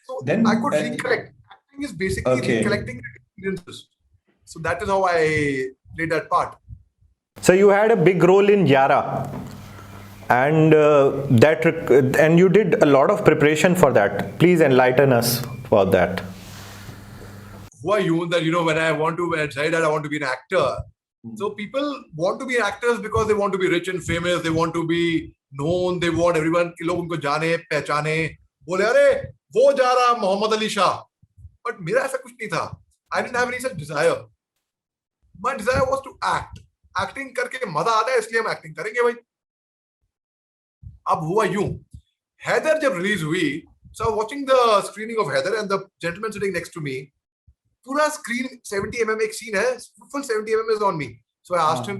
So Then, I could recollect. Acting is basically Okay. recollecting experiences. So that is how I played that part. So you had a big role in Yara, and and you did a lot of preparation for that. Please enlighten us for that. Who are you that when I want to say that I want to be an actor? So people want to be actors because they want to be rich and famous. They want to be known. They want everyone कि लोग उनको जाने पहचाने. बोले अरे वो जा रहा मोहम्मद अली शाह. But मेरा ऐसा कुछ नहीं था. I didn't have any such desire. My desire was to act. Acting करके मजा आता है इसलिए हम acting करेंगे भाई. अब हुआ यूं. हैदर जब रिलीज हुई, so I was watching the screening of Heather and the gentleman sitting next to me. पूरा स्क्रीन 70 mm एक सीन है, full 70 mm is on me. So I asked him,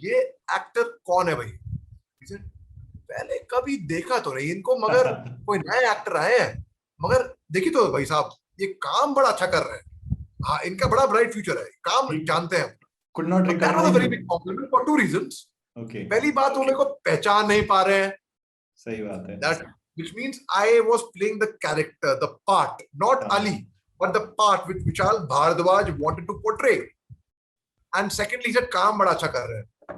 ये एक्टर कौन है भाई? He said, पहले कभी देखा तो नहीं इनको, मगर कोई नए एक्टर आए हैं, मगर देखी तो भाई साहब ये काम बड़ा अच्छा कर रहे हैं. हाँ, इनका बड़ा ब्राइट फ्यूचर है, काम जानते हैं. Could not That was a recognize very you. big compliment for two reasons. Okay. पहली बात वो मेरे को पहचान नहीं पा रहे हैं. सही बात है. That which means I was playing the character, the part, not Ali, but the part which Vishal Bhardwaj wanted to portray. And secondly, he said, "काम बड़ा अच्छा कर रहे हैं."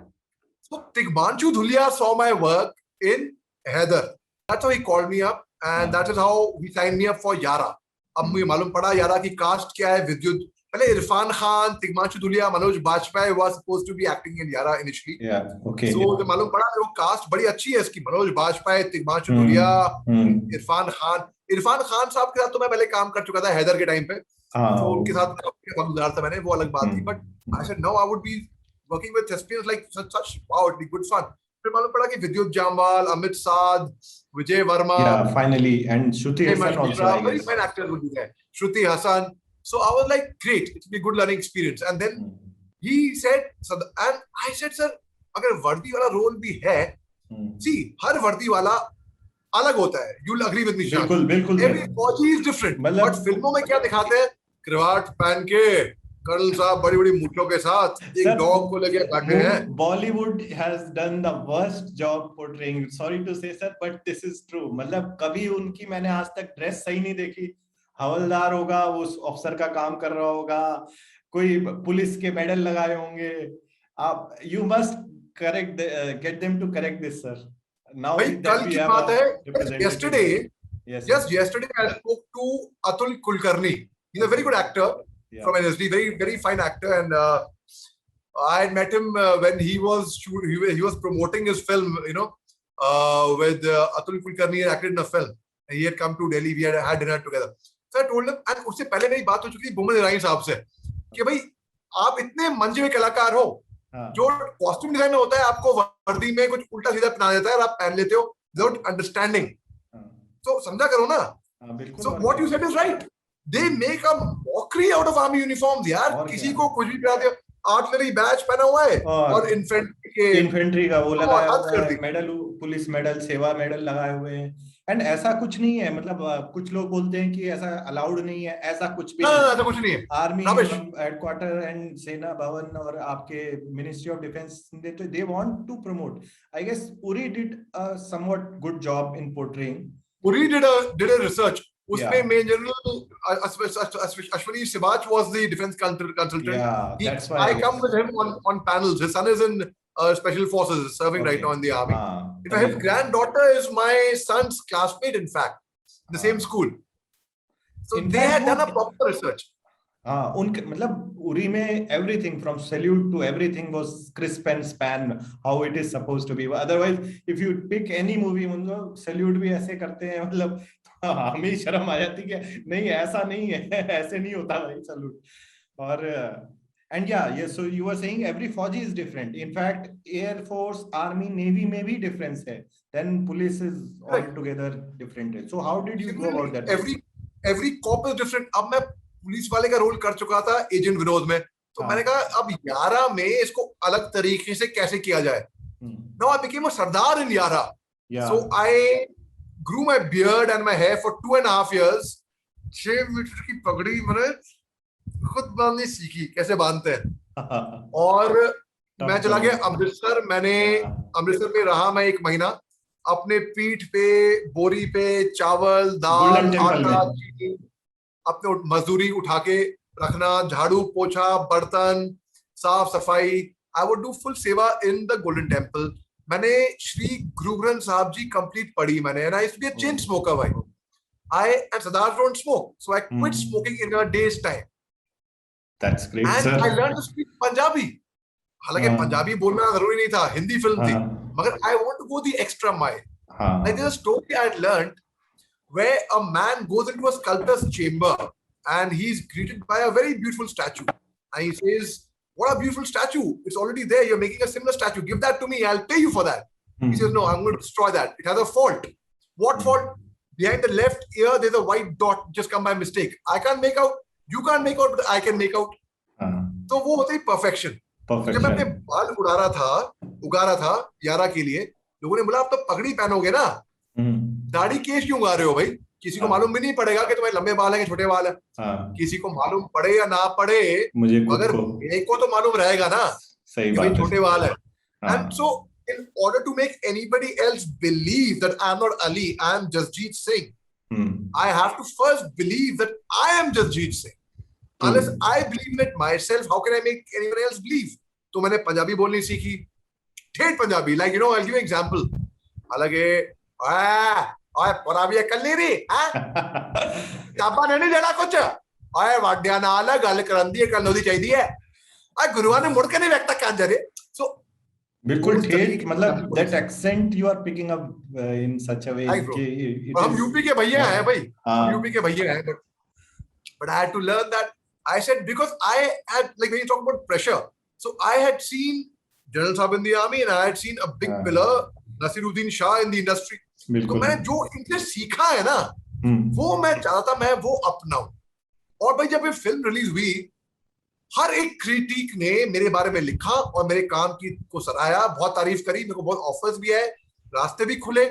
So Tigbanshu Dhulia saw my work in Heather. That's how he called me up, and that is how he signed me up for Yara. अब मुझे मालूम पड़ा यारा की कास्ट क्या है. विद्युत पहले Irfan Khan, Tigmanshu Dhulia, Manoj Bajpayee was supposed to be acting in Yara initially. Yeah. Okay. So मुझे मालूम पड़ा वो कास्ट बड़ी अच्छी है इसकी. मनोज बाजपेयी, तिग्मांशु धुलिया, इरफान खान साहब के साथ तो मैं पहले काम कर चुका था हैदर के टाइम पे. तो उनके साथ बहुत गुजार था मैंने, वो अलग बात थी. But I said no, I would be working with thespians like such. Wow, it'd be good fun. फिर मालूम पड़ा कि विद्युत जामवाल, अमित साध, विजय Verma, Yeah, finally, and Shruti Hassan also, I very guess. fine actors would be there. Shruti Hassan. So I was like, great, it will be a good learning experience. And then he said, and I said, sir, अगर वर्दी वाला role भी है, see, हर वर्दी वाला अलग होता है. You'll agree with me, Shan. बिल्कुल. Every फौजी is different. मतलब- But फिल्मों में क्या दिखाते हैं? क्रिवाट पहन के कर्नल साहब बड़ी बड़ी मूछों के साथ एक Sir, डॉग को लेके बैठे हैं। Bollywood has done the worst job portraying. Sorry to say sir, but this is true. मतलब कभी उनकी मैंने आज तक ड्रेस सही नहीं देखी। हवलदार होगा, वो ऑफिसर का काम कर रहा होगा, कोई पुलिस के मेडल लगाए होंगे। आप you must get them to correct this sir. Now भाई that कल we की have बात a है, representative. yesterday Yes. just yesterday I spoke to Atul Kulkarni. He's a very good actor from NSD, very fine actor, and I had met him when he was promoting his film, with Atul Kulkarni had acted in a film. And he had come to Delhi. We had dinner together. So I told him, and उससे पहले मेरी बात हो चुकी थी बुमन ईरानी साहब से कि भाई आप इतने मंजे हुए कलाकार हो, जो कॉस्ट्यूम डिजाइनर होता है आपको वर्दी में कुछ उल्टा सीधा पहना देता है और आप पहन लेते हो विदाउट अंडरस्टैंडिंग। तो समझा करो ना। So what you said is right. They make a mockery out of army uniforms यार। किसी को कुछ भी पहना दिया, आर्टिलरी बैच पहना हुआ है और इन्फेंट्री का वो लगाया हुआ है, मेडल, पुलिस मेडल, सेवा मेडल लगाए हुए हैं। एंड ऐसा कुछ नहीं है, मतलब कुछ लोग बोलते हैं कि ऐसा अलाउड नहीं है, ऐसा कुछ भी नहीं, ऐसा कुछ नहीं है। आर्मी हेडक्वार्टर एंड सेना भवन और आपके ministry of defence, they want to promote. I guess Puri did a somewhat good job in portraying. Puri did a research. उसमें major general Ashwani Sivach was the defense consultant. Yeah, that's why I come with him on panels. His son is in special forces, serving right now in the army. In fact, his granddaughter is my son's classmate, in fact, the same school. So they had done a proper research. उनके मतलब उरी में everything from salute to everything was crisp and span how it is supposed to be. Otherwise if you pick any movie, मतलब salute भी ऐसे करते हैं, मतलब हमें शर्म आ जाती है कि नहीं ऐसा नहीं है, ऐसे नहीं होता भाई सैल्यूट। और and yeah, so you were saying every Fauji is different. In fact, Air Force, Army, Navy में भी difference है. Then police is altogether different. So how did you go about that? Every cop is different. अब मैं police वाले का role कर चुका था एजेंट विनोद में, तो मैंने कहा अब यारा में इसको अलग तरीके से कैसे किया जाए। Now I became a Sardar in Yara. So I grew my beard and my hair for 2.5 years. 6 metre की पगड़ी मैंने खुद बांधनी सीखी, कैसे बांधते हैं। और मैं चला गया अमृतसर। मैंने अमृतसर में रहा मैं 1 महीना, अपने पीठ पे बोरी पे चावल दाल आटा चीनी, अपने मजदूरी उठा के रखना, झाड़ू पोछा बर्तन साफ सफाई। आई वुड डू फुल सेवा इन द गोल्डन टेम्पल। मैंने श्री गुरु ग्रंथ साहब जी कंप्लीट पढ़ी मैंने, and I used to be a chain smoker भाई। I and Sardars don't smoke, so I quit smoking in a day's time. That's great, and sir. I learned to speak Punjabi. हालांकि पंजाबी बोलना जरूरी नहीं था, Hindi film थी, मगर I want to go the extra mile. Like there's a story I had learned where a man goes into a sculptor's chamber and he's greeted by a very beautiful statue, and he says, "What a beautiful statue! It's already there. You're making a similar statue. Give that to me. I'll pay you for that." He says, "No, I'm going to destroy that. It has a fault." What fault? Behind the left ear, there's a white dot just come by mistake. I can't make out. You can't make out, but I can make out. तो वो होती है perfection. जब मैं अपने बाल उगा रहा था यारा के लिए, लोगों ने बोला आप तो पगड़ी पहनोगे ना, दाढ़ी केश क्यों उगा रहे हो भाई? किसी को मालूम भी नहीं पड़ेगा कि तुम्हारे लंबे बाल हैं कि छोटे बाल हैं। किसी को मालूम पड़े या ना पड़े, मगर एक को तो मालूम रहेगा ना कि भाई छोटे बाल है। And so in order to make anybody else believe that I'm not Ali, I am Jasjeet Singh, I have to first believe that I am Jasjeet Singh. Unless I believe in it myself, how can I make anyone else believe? तो मैंने पंजाबी बोलनी सीखी, ठेठ Punjabi, like I'll give you an example. हालांकि ओए पराबिया कल्ली री काबा नहीं देना कुछ, ओए वाड्या नाल गल करन दी करन दी चाहिए है, ओए गुरुआ ने मुड़ के नहीं बैठता कांजरे। सो बिल्कुल ठेठ, मतलब that accent you are picking up in such a way कि हम यूपी के भैया हैं भाई, हम यूपी के भैया हैं, but I had to learn that. I said because I had, like when you talk about pressure, so I had seen General Saab in the army and I had seen a big pillar Nasiruddin Shah in the industry. तो मैंने जो इनसे सीखा है ना, वो मैं चाहता था मैं वो अपनाऊं। और भाई जब ये फिल्म रिलीज हुई, हर एक क्रिटिक ने मेरे बारे में लिखा और मेरे काम की को सराहा, बहुत तारीफ करी, मेरे को बहुत ऑफर्स भी है, रास्ते भी खुले,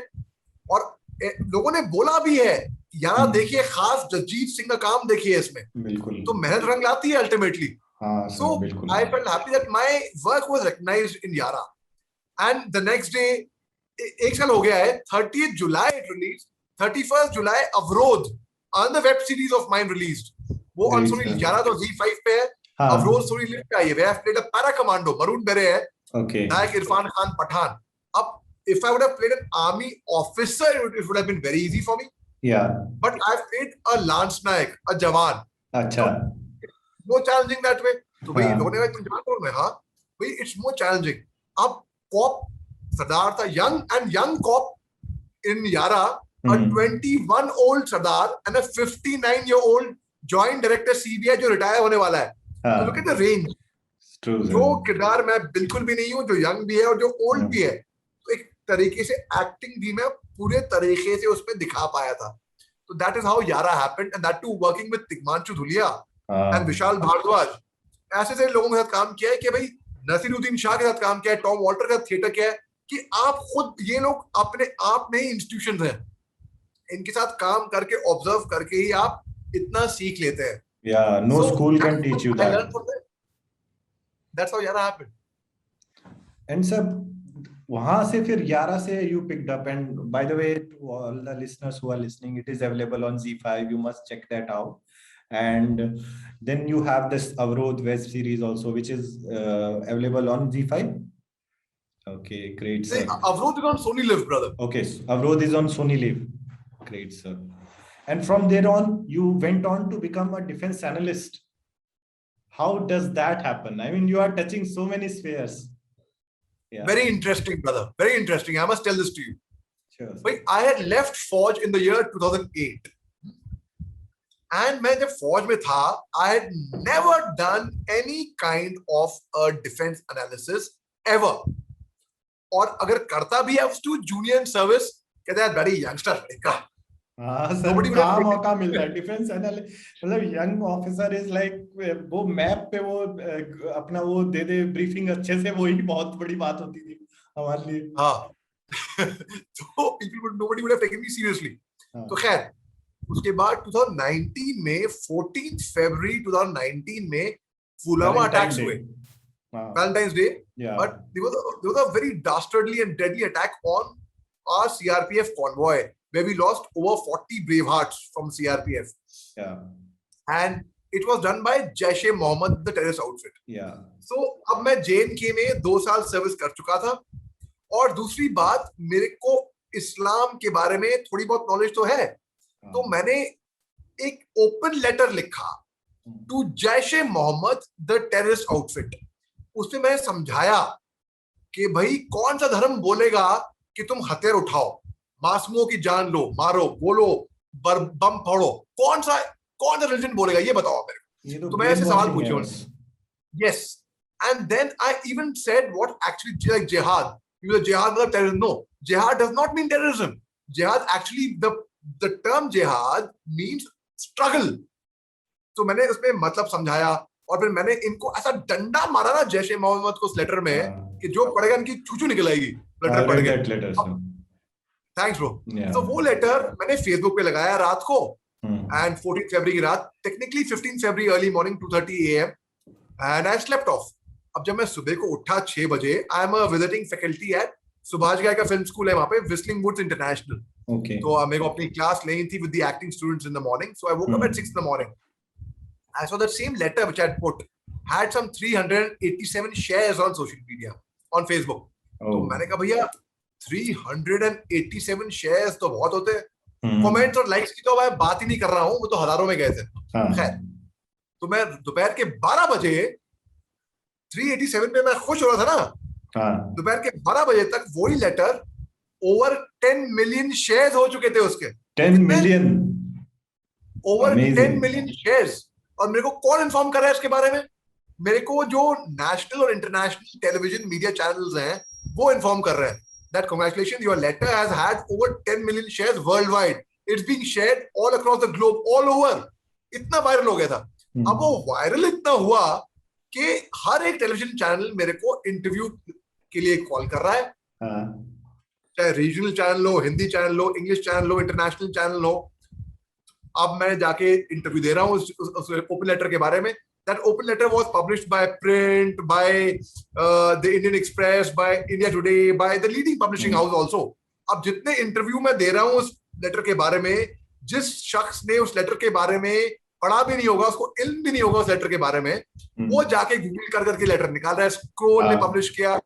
और लोगों ने बोला भी है यार देखिए खास जसजीत सिंह का काम देखिए इसमें। तो मेहनत रंग लाती है अल्टीमेटली। हाँ So सर बिल्कुल. I felt happy that my work was recognized in Yara. And the next day, एक साल हो गया है, 30th July it released, 31st July Avrodh, another web series of mine released. वो on Great, Sony sir. Yara तो Z5 पे है, हाँ. Avrodh Sony Live पे आई है. Where I played a para commando, Maroon Beret है, Okay. नायक इरफान खान पठान. अब if I would have played an army officer, it would have been very easy for me. Yeah. But I've played a Lance Naik, a Jawan. अच्छा. More challenging that way. तो भाई हाँ. लोगों ने कहा तुम जवान बोल में, हाँ भाई it's more challenging. अब cop सरदार था, young cop in Yara, a 21-old Sardar and a 59-year-old joint director CBI जो रिटायर होने वाला है. हाँ. So look at the range. True, sir. जो किरदार मैं बिल्कुल भी नहीं हूँ, जो यंग भी है और जो ओल्ड भी है, तो एक तरीके से एक्टिंग भी मैं पूरे तरीके से उसमें दिखा पाया था. तो that is how Yaara happened, and that too working with Tigmanshu Dhulia and Vishal Bhardwaj. ऐसे से लोगों के साथ काम किया है कि भाई नसीरुद्दीन शाह के साथ काम किया है, टॉम वॉल्टर के साथ थिएटर किया है, कि आप खुद ये लोग अपने आप में ही इंस्टीट्यूशन हैं. इनके साथ काम करके ऑब्जर्व करके ही आप इतना सीख लेते हैं. Yeah, no school can teach you that. That's how Yara happened. And sir, वहां से फिर 11 से you picked up, and by the way, to all the listeners who are listening, it is available on Z5. You must check that out. And then you have this Avrodh web series also, which is available on Z5. Okay, great, sir. Avrodh is on Sony Live, brother. Okay, so Avrodh is on Sony Live. Great, sir. And from there on, you went on to become a defense analyst. How does that happen? I mean, you are touching so many spheres. Yeah. Very interesting, brother. Very interesting. I must tell this to you. Sure. Wait, I had left Forge in the year 2008. And मैं जब फौज में था, I had never done any kind of a defense analysis ever. और अगर करता भी है उसको जूनियर सर्विस, कहते हैं बड़ी यंगस्टर का. हाँ सर, कहाँ मौका मिल रहा है डिफेंस एनालिस्ट, मतलब यंग ऑफिसर इज लाइक वो मैप पे वो अपना वो दे ब्रीफिंग अच्छे से, वही बहुत बड़ी बात होती थी हमारे लिए. हाँ. तो nobody would have taken me seriously. तो खैर उसके बाद 2019 में 14 फरवरी 2019 में पुलवामा अटैक्स हुए. Valentine's Day. Yeah. But there was a very dastardly and deadly attack on our CRPF convoy, where we lost over 40 brave hearts from CRPF. Yeah. And it was done by Jaish-e-Mohammed, the terrorist outfit. Yeah. So अब मैं JNK में 2 साल service कर चुका था, और दूसरी बात मेरे को इस्लाम के बारे में थोड़ी बहुत नॉलेज तो है. तो मैंने एक ओपन लेटर लिखा to Jaish e Mohammed the terrorist outfit. उसमें मैंने समझाया कि भाई कौन सा धर्म बोलेगा कि तुम हथियार उठाओ, मासूमों की जान लो, मारो, बोलो, बम फोड़ो, कौन सा रिलीजन बोलेगा, ये बताओ मेरे को. तो मैं ऐसे सवाल पूछे. Yes. And then I even said what actually like jihad. Jihad मतलब terrorism? No, jihad does not mean terrorism. Jihad actually the term jihad means struggle. तो मैंने उसमें मतलब समझाया, और फिर मैंने इनको ऐसा डंडा मारा ना जैश-ए-मोहम्मद को उस लेटर में कि जो पढ़ेगा इनकी चूचू निकल आएगी. लेटर पढ़ के. Thanks bro. तो वो लेटर मैंने फेसबुक पे लगाया रात को, एंड 14 फरवरी की रात, टेक्निकली 15 फरवरी early morning 2:30 AM, and I slept off. अब जब मैं सुबह को उठा 6 बजे, I am a visiting faculty at Subhash Ghai का फिल्म स्कूल है वहां पे, विस्लिंग वुड्स इंटरनेशनल. तो मेरे को अपनी क्लास लेनी थी with the acting students in the morning. So I woke up at 6 in the morning. I saw that same letter which I had put had some 387 shares on social media on Facebook. तो मैंने कहा भैया 387 shares तो बहुत होते हैं. Comments और likes की तो मैं बात ही नहीं कर रहा हूँ, वो तो हजारों में गए थे. खैर, तो मैं दोपहर के 12 बजे 387 पे मैं खुश हो रहा था ना. दोपहर के 12 बजे तक वही लेटर ओवर 10 मिलियन शेयर्स हो चुके थे उसके. 10 मिलियन ओवर 10 मिलियन शेयर्स. और मेरे को कौन इन्फॉर्म कर रहा है इसके बारे में? मेरे को जो नेशनल और इंटरनेशनल टेलीविजन मीडिया चैनल्स हैं वो इन्फॉर्म कर रहे हैं that congratulations, your letter has had over 10 million shares worldwide. It's being shared all across the globe, all over. इतना वायरल हो गया था. अब वो वायरल इतना हुआ कि हर एक टेलीविजन चैनल मेरे को इंटरव्यू के लिए कॉल कर रहा है. चाहे रीजनल चैनल हो, हिंदी चैनल हो, इंग्लिश चैनल हो, इंटरनेशनल चैनल हो. अब मैं जाके इंटरव्यू दे रहा हूँ उस ओपन लेटर के बारे में. that open letter was published by print, by the Indian Express, by India Today, by the leading publishing house also. अब जितने इंटरव्यू मैं दे रहा हूँ उस लेटर के बारे में, जिस शख्स ने उस लेटर के बारे में पढ़ा भी नहीं होगा, उसको इल्म भी नहीं होगा उस लेटर के बारे में, वो जाके गूगल कर करके लेटर निकाल रहा है, स्क्रोल ने पब्लिश किया,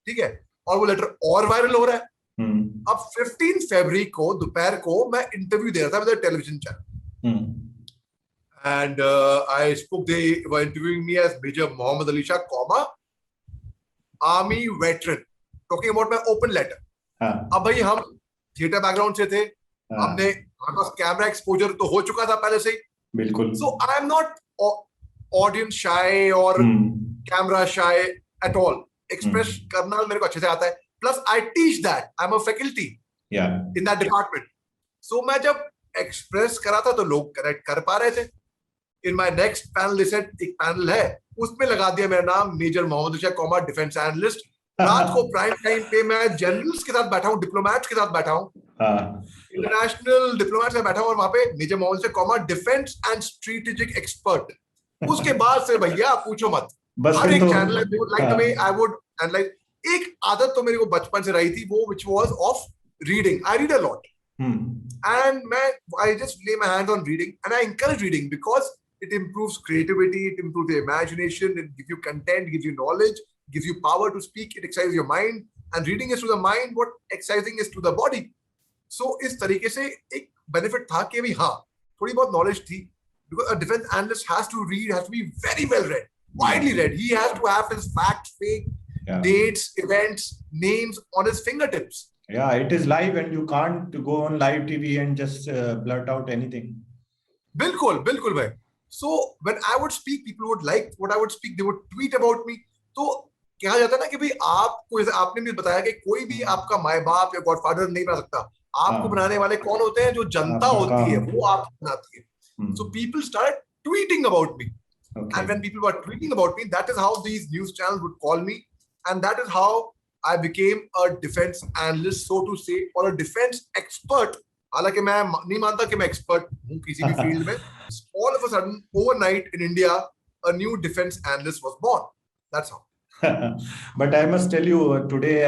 ठीक है, और वो लेटर और वायरल हो रहा है. अब 15 फरवरी को दोपहर को मैं इंटरव्यू दे रहा था with television channel, and I spoke. They were interviewing me as Major Mohammad Ali Shah, Army veteran, talking about my open letter. अब भाई हम थिएटर बैकग्राउंड से थे, हमने हमारे पास कैमरा एक्सपोजर तो हो चुका था पहले से ही, बिल्कुल. So I am not audience shy or camera shy at all. Express करना मेरे को अच्छे से आता है. Plus I teach that. I'm a faculty in that department. So मैं जब एक्सप्रेस करा था तो लोग करेक्ट कर पा रहे थे. In my next panel they said एक पैनल है, उसमें लगा दिया मेरा नाम major Mohammed Ali Shah, defence analyst. रात को प्राइम टाइम पे मैं जनरल्स के साथ बैठा हूँ, डिप्लोमेट्स के साथ बैठा हूँ, इंटरनेशनल डिप्लोमेट्स के साथ बैठा हूँ, और वहां पे major Mohammed Ali Shah, defence and strategic expert. उसके बाद से भैया पूछो मत, हर एक channel like the way I would and like. एक आदत तो मेरे को बचपन से रही थी, वो which was of reading. I read a lot and I just lay my hands on reading, and I encourage reading because it improves creativity, it improves the imagination, it gives you content, gives you knowledge, gives you power to speak, it exercises your mind, and reading is to the mind what exercising is to the body. So इस तरीके से एक benefit था कि भी हाँ थोड़ी बहुत knowledge थी, because a defense analyst has to read, has to be very well read, widely read. He has to have his facts, fake dates, events, names on his fingertips. Yeah, it is live and you can't go on live TV and just blurt out anything. बिल्कुल बिल्कुल भाई. So when I would speak, people would like what I would speak. They would tweet about me. तो कहा जाता है ना कि भाई आपको, जैसे आपने भी बताया कि कोई भी आपका माँ बाप या गॉडफादर नहीं बना सकता. आपको बनाने वाले कौन होते हैं? जो जनता होती है, वो आपको बनाती है. So people started tweeting about me. And when people were tweeting about me, that is how these news channels would call me, and that is how I became a defense analyst, so to say, or a defense expert. हालांकि मैं नहीं मानता कि मैं expert हूँ किसी भी field में. All of a sudden, overnight in India, a new defense analyst was born. That's how. But I must tell you, today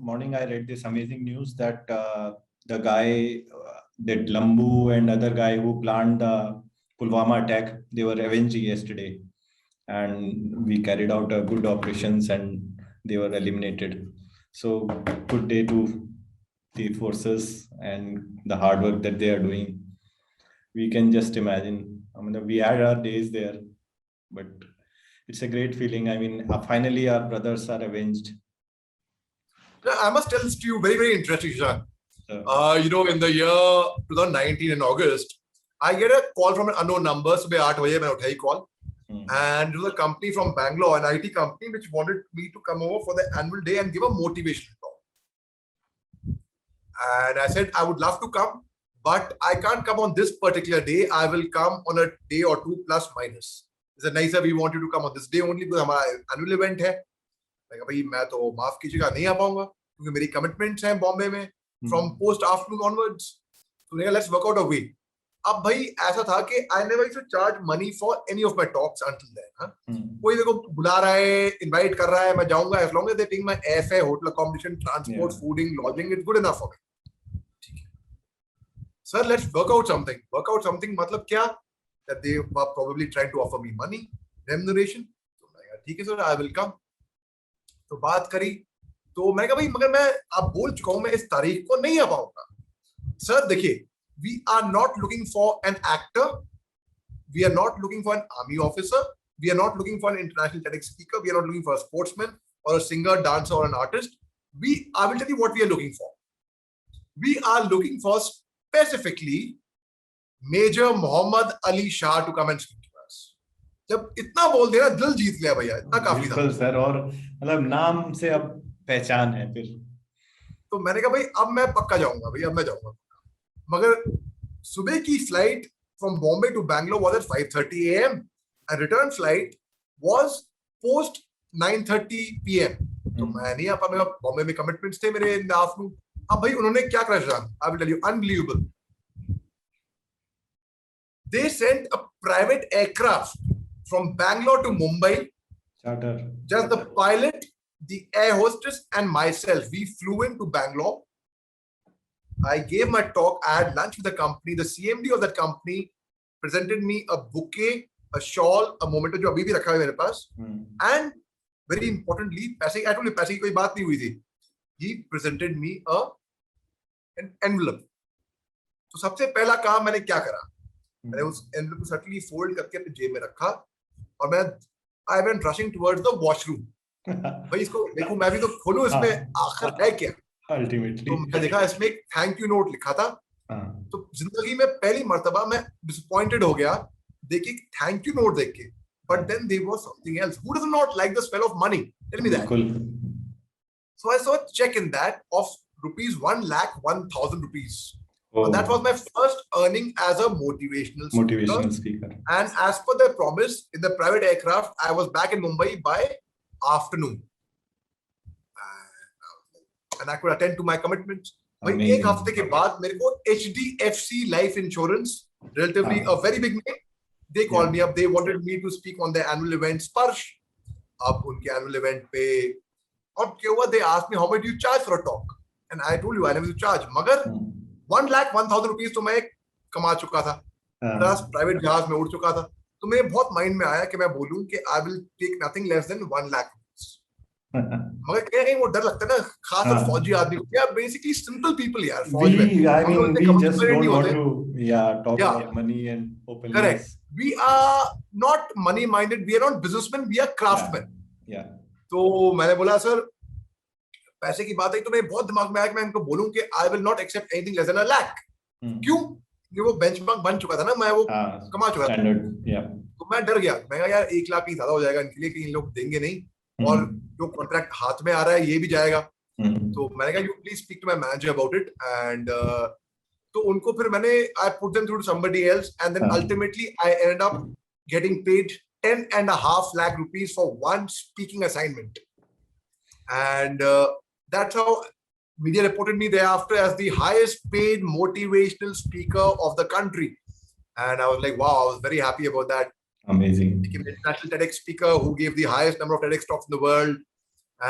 morning I read this amazing news that the guy, that Lambu and other guy who planned the Pulwama attack, they were avenged yesterday, and we carried out a good operations and they were eliminated. So good day to the forces and the hard work that they are doing. We can just imagine. I mean, we had our days there, but it's a great feeling. I mean, finally our brothers are avenged. I must tell this to you, very, very interesting, Shah. You know, in the year 2019 in August, I get a call from an unknown number. So I got a call. And it was a company from Bangalore, an IT company, which wanted me to come over for the annual day and give a motivational talk. And I said, I would love to come, but I can't come on this particular day. I will come on a day or two plus minus. He said, "Nahi sir, we want you to come on this day only because our annual event hai." I said, "Bhai, main to maaf kijiyega, nahi aa paunga because meri commitments hain Bombay mein from post afternoon onwards." So let's work out a way. अब भाई ऐसा था कि I never used to charge money for any of my talks until then. कोई देखो बुला रहा है, invite कर रहा है, मैं जाऊंगा, as long as they paying my airfare, hotel accommodation, transport, fooding, lodging, it's good enough for me. ठीक है. Sir, let's work out something. Work out something मतलब क्या? That they were probably trying to offer me money, remuneration. तो मैं कहा ठीक है sir, I will come. तो बात करी. तो मैं कहा भाई मगर मैं आप बोल चुका हूँ मैं इस तारीख को नहीं आ पाऊंगा. Sir देखिए, we are not looking for an actor. We are not looking for an army officer. We are not looking for an international TEDx speaker. We are not looking for a sportsman or a singer, dancer, or an artist. I will tell you what we are looking for. We are looking for specifically Major Mohammad Ali Shah to come and speak to us. जब इतना बोल देना दिल जीत लिया भैया, इतना काफी था सर. और मतलब नाम से अब पहचान है फिर. तो मैंने कहा भाई अब मैं पक्का जाऊंगा भैया, अब मैं जाऊंगा. मगर सुबह की flight from Bombay to Bangalore was at 5:30 a.m. and return flight was post 9:30 p.m. तो मैं नहीं आ पाया, मेरा बॉम्बे में कमिटमेंट्स थे मेरे in the afternoon. अब भाई उन्होंने क्या करा जान, I will tell you, unbelievable. They sent a private aircraft from Bangalore to Mumbai. Charter. Just the pilot, the air hostess, and myself. We flew into Bangalore. I gave my talk. I had lunch with the company. The CMD of that company presented me a bouquet, a shawl, a memento जो अभी भी रखा है मेरे पास. And very importantly, पैसे, I told you पैसे की कोई बात नहीं हुई थी. He presented me an envelope. तो सबसे पहला काम मैंने क्या करा? मैंने उस envelope को subtly fold करके अपने जेब में रखा और I went rushing towards the washroom. भाई इसको देखो, मैं भी तो खोलूं इसमें आखिर है क्या? Ultimately. तो मैं देखा इसमें एक थैंक यू नोट लिखा था. तो जिंदगी में पहली मर्तबा मैं डिसअपॉइंटेड हो गया देख के थैंक यू नोट देख के. But then there was something else. Who does not like the smell of money? Tell me that. Cool. So I saw a check in that of rupees 1,01,000 rupees. Oh. And that was my first earning as a motivational speaker. And as per their promise, in the private aircraft, I was back in Mumbai by afternoon. And I could attend to my commitments. भाई एक हफ्ते के बाद मेरे को HDFC Life Insurance, relatively a very big name, they called me up. They wanted me to speak on their annual event Sparsh. अब उनके annual event पे अब क्या हुआ? They asked me how much do you charge for a talk, and I told you I never charge. मगर 1,01,000 rupees तो मैं कमा चुका था. प्लस प्राइवेट जहाज में उड़ चुका था. तो मेरे बहुत माइंड में आया कि मैं बोलूं कि I will take nothing less than 1 lakh. मगर कहीं वो डर लगता है ना, खासकर फौजी आदमी को. यार बेसिकली सिंपल पीपल यार फौज में. we just don't want to talk about money and openly. Correct. We are not money minded. We are not businessmen. We are craftsmen. Yeah. तो मैंने बोला सर पैसे की बात आई तो मेरे बहुत दिमाग में आया कि मैं इनको बोलूं कि I will not accept anything less than 1 lakh. क्यों? ये वो बेंचमार्क बन चुका था ना, मैं वो कमा चुका था. तो मैं डर गया. मैं कहा यार 1 लाख ही ज्यादा हो जाएगा इनके लिए कि इन लोग देंगे नहीं. और जो कॉन्ट्रैक्ट हाथ में आ रहा है ये भी जाएगा. तो मैंने कहा you please speak to my manager about it. And तो उनको फिर मैंने I put them through to somebody else and then ultimately I ended up getting paid 10.5 lakh rupees for one speaking assignment. And that's how media reported me thereafter as the highest paid motivational speaker of the country. And I was like, wow, I was very happy about that. Amazing. Became an international TEDx speaker who gave the highest number of TEDx talks in the world.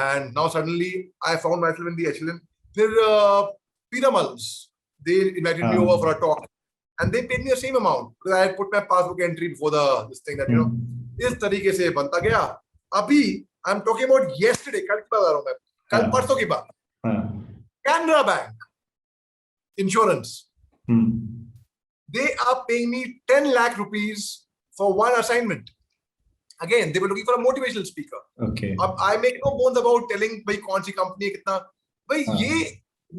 And now suddenly I found myself in the echelon. Piramals, they invited me over for a talk. And they paid me the same amount. Because I had put my passbook entry before this thing that, you know, इस तरीके से बनता गया. अभी I'm talking about yesterday. कल की बात कर रहा हूँ मैं. कल परसों की बात. Canara Bank Insurance. They are paying me 10 lakh rupees for one assignment. Again, they were looking for a motivational speaker. Okay. अब I make no bones about telling भाई कौन सी कंपनी है कितना. भाई ये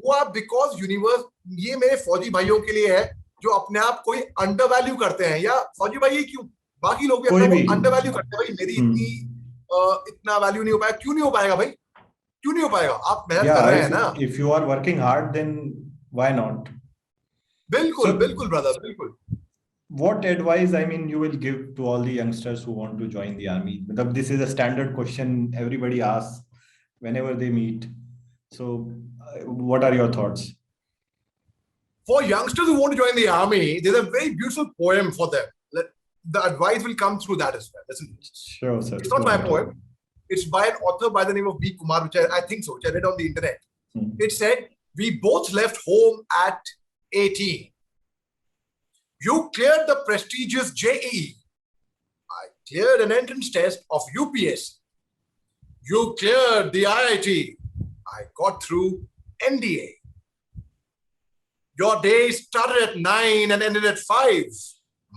हुआ because universe ये मेरे फौजी भाइयों के लिए है जो अपने आप कोई अंडर वैल्यू करते हैं. या फौजी भाई क्यों बाकी लोग भी अपने को अंडर वैल्यू करते हैं. भाई मेरी इतना वैल्यू नहीं हो पाया. क्यों नहीं हो पाएगा भाई? क्यों नहीं हो पाएगा? आप मेहनत कर रहे हैं ना. If you are working hard, then why not? बिल्कुल बिल्कुल ब्रदर बिल्कुल. What advice, I mean, you will give to all the youngsters who want to join the army? This is a standard question everybody asks whenever they meet. So, what are your thoughts? For youngsters who want to join the army, there's a very beautiful poem for them. The advice will come through that as well. Listen, sure, sir. It's not my poem. It's by an author by the name of B. Kumar, which I think so, which I read on the internet. It said, we both left home at 18. You cleared the prestigious JEE. I cleared an entrance test of UPS. You cleared the IIT. I got through NDA. Your day started at 9 and ended at 5.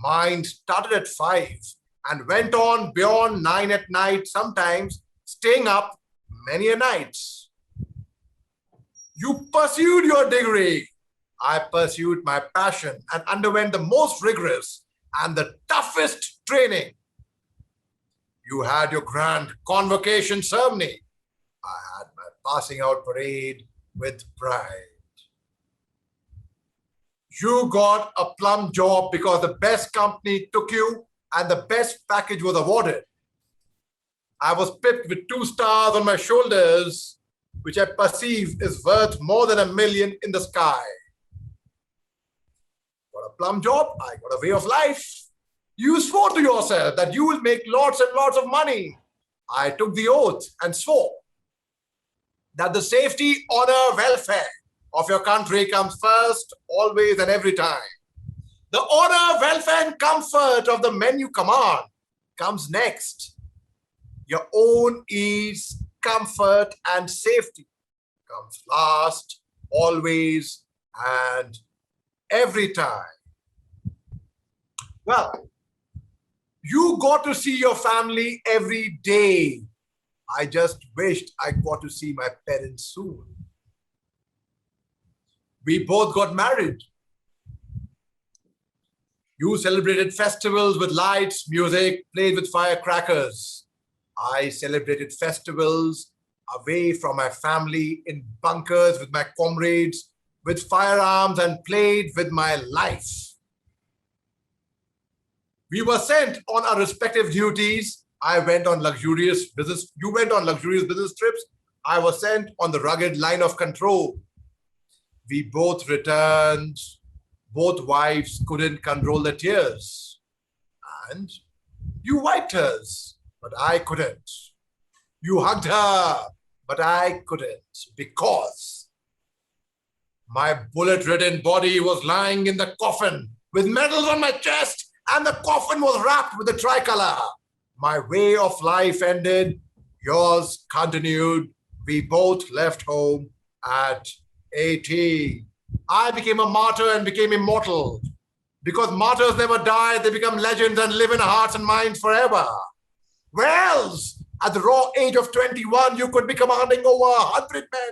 Mine started at 5 and went on beyond 9 at night, sometimes staying up many a nights. You pursued your degree. I pursued my passion and underwent the most rigorous and the toughest training. You had your grand convocation ceremony. I had my passing out parade with pride. You got a plum job because the best company took you and the best package was awarded. I was pipped with 2 stars on my shoulders, which I perceive is worth more than $1 million in the sky. Got a plum job, I got a way of life. You swore to yourself that you will make lots and lots of money. I took the oath and swore that the safety, honor, welfare of your country comes first, always and every time. The honor, welfare, and comfort of the men you command comes next. Your own ease, comfort, and safety comes last, always, and every time. Well, you got to see your family every day. I just wished I got to see my parents soon. We both got married. You celebrated festivals with lights, music, played with firecrackers. I celebrated festivals away from my family in bunkers with my comrades, with firearms, and played with my life. We were sent on our respective duties. I went on luxurious business. You went on luxurious business trips. I was sent on the rugged line of control. We both returned. Both wives couldn't control their tears. And you wiped hers, but I couldn't. You hugged her, but I couldn't, because my bullet-ridden body was lying in the coffin with medals on my chest, and the coffin was wrapped with the tricolor. My way of life ended. Yours continued. We both left home at 80. I became a martyr and became immortal. Because martyrs never die, they become legends and live in our hearts and minds forever. Whereas, at the raw age of 21, you could be commanding over 100 men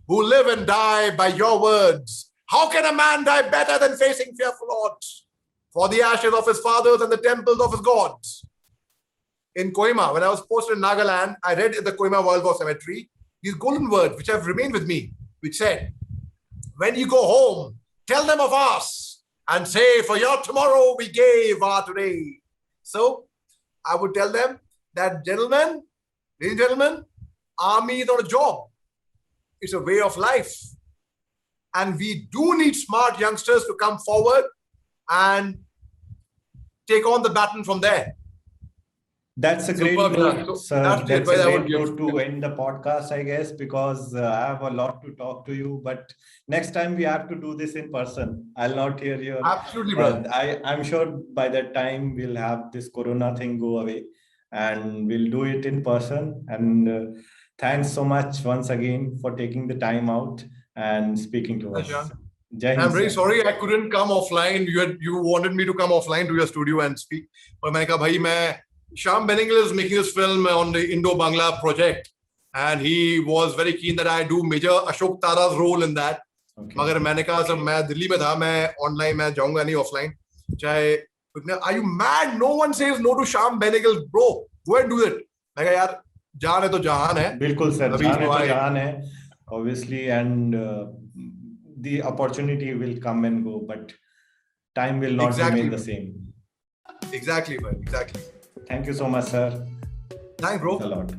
who live and die by your words. How can a man die better than facing fearful odds for the ashes of his fathers and the temples of his gods? In Kohima, when I was posted in Nagaland, I read in the Kohima World War Cemetery these golden words which have remained with me, which said, when you go home, tell them of us and say, for your tomorrow we gave our today. So I would tell them that, gentlemen, ladies and gentlemen, army is not a job. It's a way of life. And we do need smart youngsters to come forward and take on the baton from there. That's a great Superb, note, so sir. that's That's the a advice I would great give note to to end the podcast, I guess, because I have a lot to talk to you. But next time we have to do this in person. I'll not hear your. Absolutely, brother. I'm sure by that time we'll have this Corona thing go away, and we'll do it in person. And thanks so much once again for taking the time out and speaking to us. Pleasure. Jai Hind, I'm very sir. sorry I couldn't come offline. You wanted me to come offline to your studio and speak. But मैंने कहा भाई Shyam Benegal is making this film on the Indo-Bangla project, and he was very keen that I do Major Ashok Tara's role in that. Okay. मगर मैंने कहा सब मैं दिल्ली में था, मैं online मैं जाऊंगा नहीं offline. चाहे are you mad? No one says no to Shyam Benegal, bro. Go and do it. मैं कहा यार जान है तो जहान है. बिल्कुल सर, अभी जान है तो तो आए. जहान है, obviously, and the opportunity will come and go, but time will not remain the same. Exactly, man. Exactly. Thank you so much, sir. Thanks, bro. Thanks a lot.